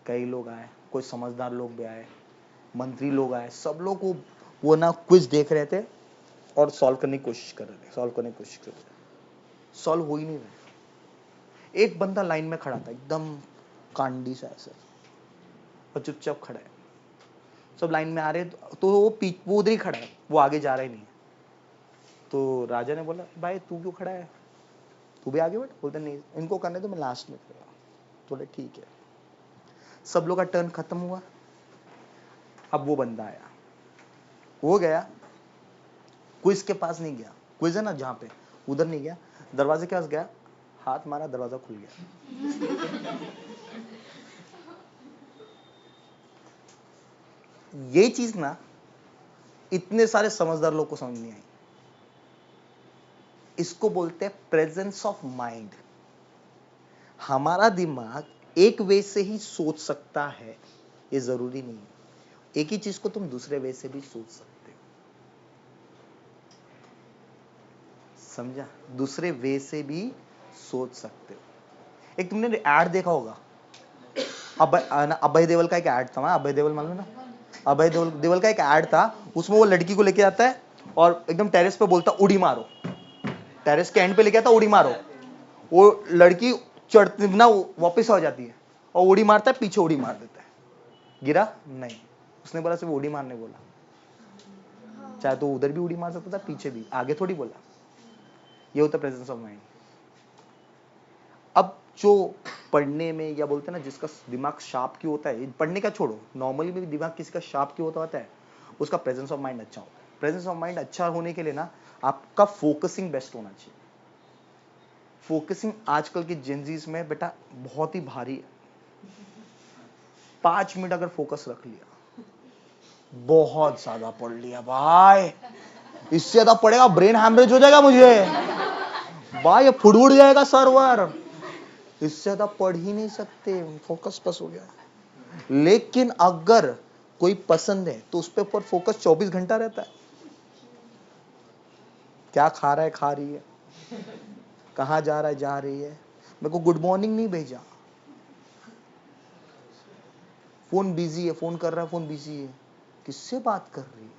कई लोग आए, कोई समझदार लोग भी आए, मंत्री लोग आए, सब लोग वो ना क्विज देख रहे थे और सॉल्व करने की कोशिश कर रहे थे, सॉल्व हो ही नहीं रहे। एक बंदा लाइन में खड़ा था एकदम कांडी सा ऐसे और चुपचाप खड़ा है, सब लाइन में आ रहे तो वो उधर ही खड़ा है, वो आगे जा रहा ही नहीं है। तो राजा ने बोला भाई तू क्यों खड़ा है, तू भी आगे बढ़। बोलते नहीं इनको करने तो मैं लास्ट में करूंगा। बोले ठीक है। सब लोग का टर्न खत्म हुआ, अब वो बंदा आया, वो गया क्विज के पास नहीं गया, क्विज है ना जहां पे, उधर नहीं गया, दरवाजे के पास गया, हाथ मारा, दरवाजा खुल गया। ये चीज ना इतने सारे समझदार लोग को समझ नहीं आई। इसको बोलते हैं प्रेजेंस ऑफ माइंड। हमारा दिमाग एक वे से ही सोच सकता है, ये जरूरी नहीं है। एक ही चीज को तुम दूसरे वे से भी सोच सकते हो, समझा? दूसरे वे से भी सोच सकते हो। एक तुमने ऐड देखा होगा, अभय देओल का एक ऐड था, अभय देओल मालूम ना, अभय देओल का एक ऐड था, उसमें वो लड़की को लेके आता है और एकदम टेरेस पे बोलता उड़ी मारो, टेरेस के एंड पे लेके आता उड़ी मारो, वो लड़की चढ़ती ना वापस आ जाती है और उड़ी मारता है, पीछे उड़ी मार देता है, गिरा नहीं, उसने बोला सिर्फ उड़ी मारने बोला, चाहे तो उधर भी उड़ी मार सकता था, पीछे भी, आगे थोड़ी बोला। ये होता प्रेजेंस ऑफ माइंड। अब जो पढ़ने में या बोलते हैं ना जिसका दिमाग शार्प क्यों होता है, पढ़ने का छोड़ो, नॉर्मली में भी दिमाग किसी का शार्प क्यों होता है, उसका प्रेजेंस ऑफ माइंड अच्छा होता है। प्रेजेंस ऑफ माइंड अच्छा होने के लिए ना आपका फोकसिंग बेस्ट होना चाहिए। फोकसिंग आजकल की जेनजीज में बेटा बहुत ही भारी है। 5 मिनट अगर फोकस रख लिया, बहुत ज्यादा पढ़ लिया भाई, इससे ज्यादा पढ़ेगा ब्रेन हैमरेज हो जाएगा मुझे भाई, ये फुट उड़ जाएगा सर्वर, इससे ज्यादा पढ़ ही नहीं सकते, फोकस बस हो गया। लेकिन अगर कोई पसंद है तो उस पे ऊपर फोकस 24 घंटा रहता है। क्या खा रहा है, खा रही है, कहां जा रहा है, जा रही है, मेरे को गुड मॉर्निंग नहीं भेजा, फोन बिजी है, फोन कर रहा है, फोन बिजी है, किससे बात कर रही है।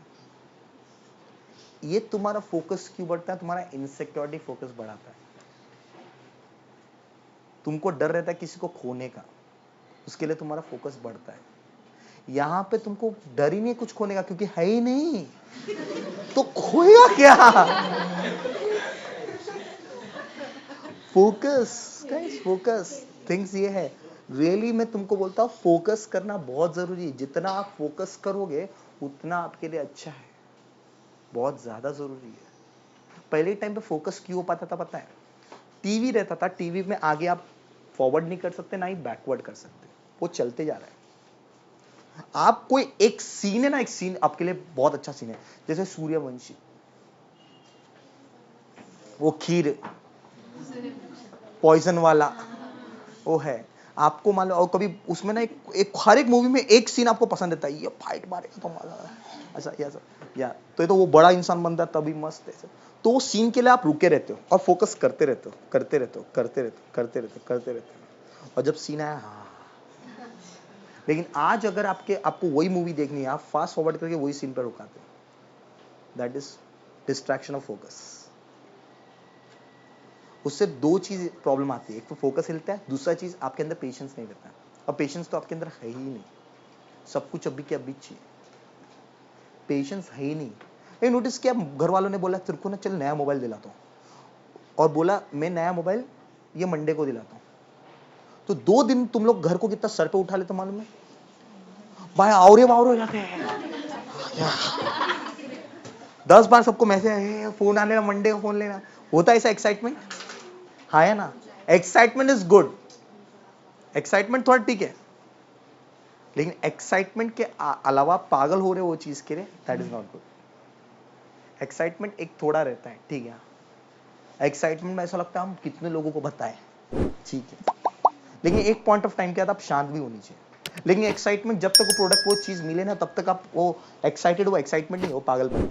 ये तुम्हारा फोकस क्यों बढ़ता है? तुम्हारा इनसिक्योरिटी फोकस बढ़ाता है। तुमको डर रहता है किसी को खोने का, उसके लिए तुम्हारा फोकस बढ़ता है। यहां पे तुमको डर ही नहीं कुछ खोने का, क्योंकि है ही नहीं, तो खोएगा क्या? फोकस गाइस, फोकस थिंग्स ये है। रियली मैं तुमको बोलता हूं फोकस करना बहुत जरूरी है। जितना आप फोकस करोगे उतना आपके लिए अच्छा है, बहुत ज्यादा जरूरी है। पहले टाइम पे फोकस क्यों हो पाता था पता है? टीवी रहता था, टीवी में आगे आप फॉरवर्ड नहीं कर सकते, ना ही बैकवर्ड कर सकते, वो चलते जा रहा है। आप कोई एक सीन है ना, एक सीन आपके लिए बहुत अच्छा सीन है, जैसे सूर्यवंशी, वो खीर पॉइजन वाला वो है, आपको मान लो, और कभी उसमें ना एक हर एक मूवी में एक सीन आपको पसंद आता है, ये फाइट मारेगा तो मजा है, ऐसा या तो ये तो वो बड़ा इंसान बनता है तभी मस्त है। तो वो सीन के लिए आप रुके रहते हो और फोकस करते रहते हो, करते रहते हो, करते रहते हो, करते रहते हो, करते रहते हो, और जब सीन आया हाँ। लेकिन आज अगर आपको वही मूवी देखनी है, आप फास्ट फॉरवर्ड करके वही सीन पर रुकाते हो, that is distraction of focus. उससे दो चीज प्रॉब्लम आती है, एक तो फोकस हिलता है, दूसरा चीज आपके अंदर पेशेंस नहीं रहता है, और पेशेंस तो आपके अंदर है ही नहीं, सब कुछ अभी के अभी चाहिए, पेशेंस है ही नहीं। ये नोटिस किया, घर वालों ने बोला तेरे को ना चल नया मोबाइल दिलाता हूँ, और बोला मैं नया मोबाइल ये मंडे को दिलाता हूँ, तो 2 दिन तुम लोग घर को कितना सर पे उठा लेते मालूम है भाई, आवरे बावरे हो जाते हैं, 10 बार सबको मैसेज, फोन आने ना, मंडे को फोन लेना, होता है ऐसा एक्साइटमेंट? हाँ है ना? एक्साइटमेंट इज गुड, एक्साइटमेंट थोड़ा ठीक है, लेकिन एक्साइटमेंट के अलावा पागल हो रहे हो वो चीज के लिए, that is not good. Excitement एक थोड़ा रहता है, ठीक है, एक्साइटमेंट में ऐसा लगता है हम कितने लोगों को बताएं, ठीक है, लेकिन एक पॉइंट ऑफ टाइम के बाद आप शांत भी होनी चाहिए। लेकिन एक्साइटमेंट जब तक वो प्रोडक्ट वो चीज मिले ना, तब तक आप वो एक्साइटेड, वो एक्साइटमेंट नहीं, वो पागलपन।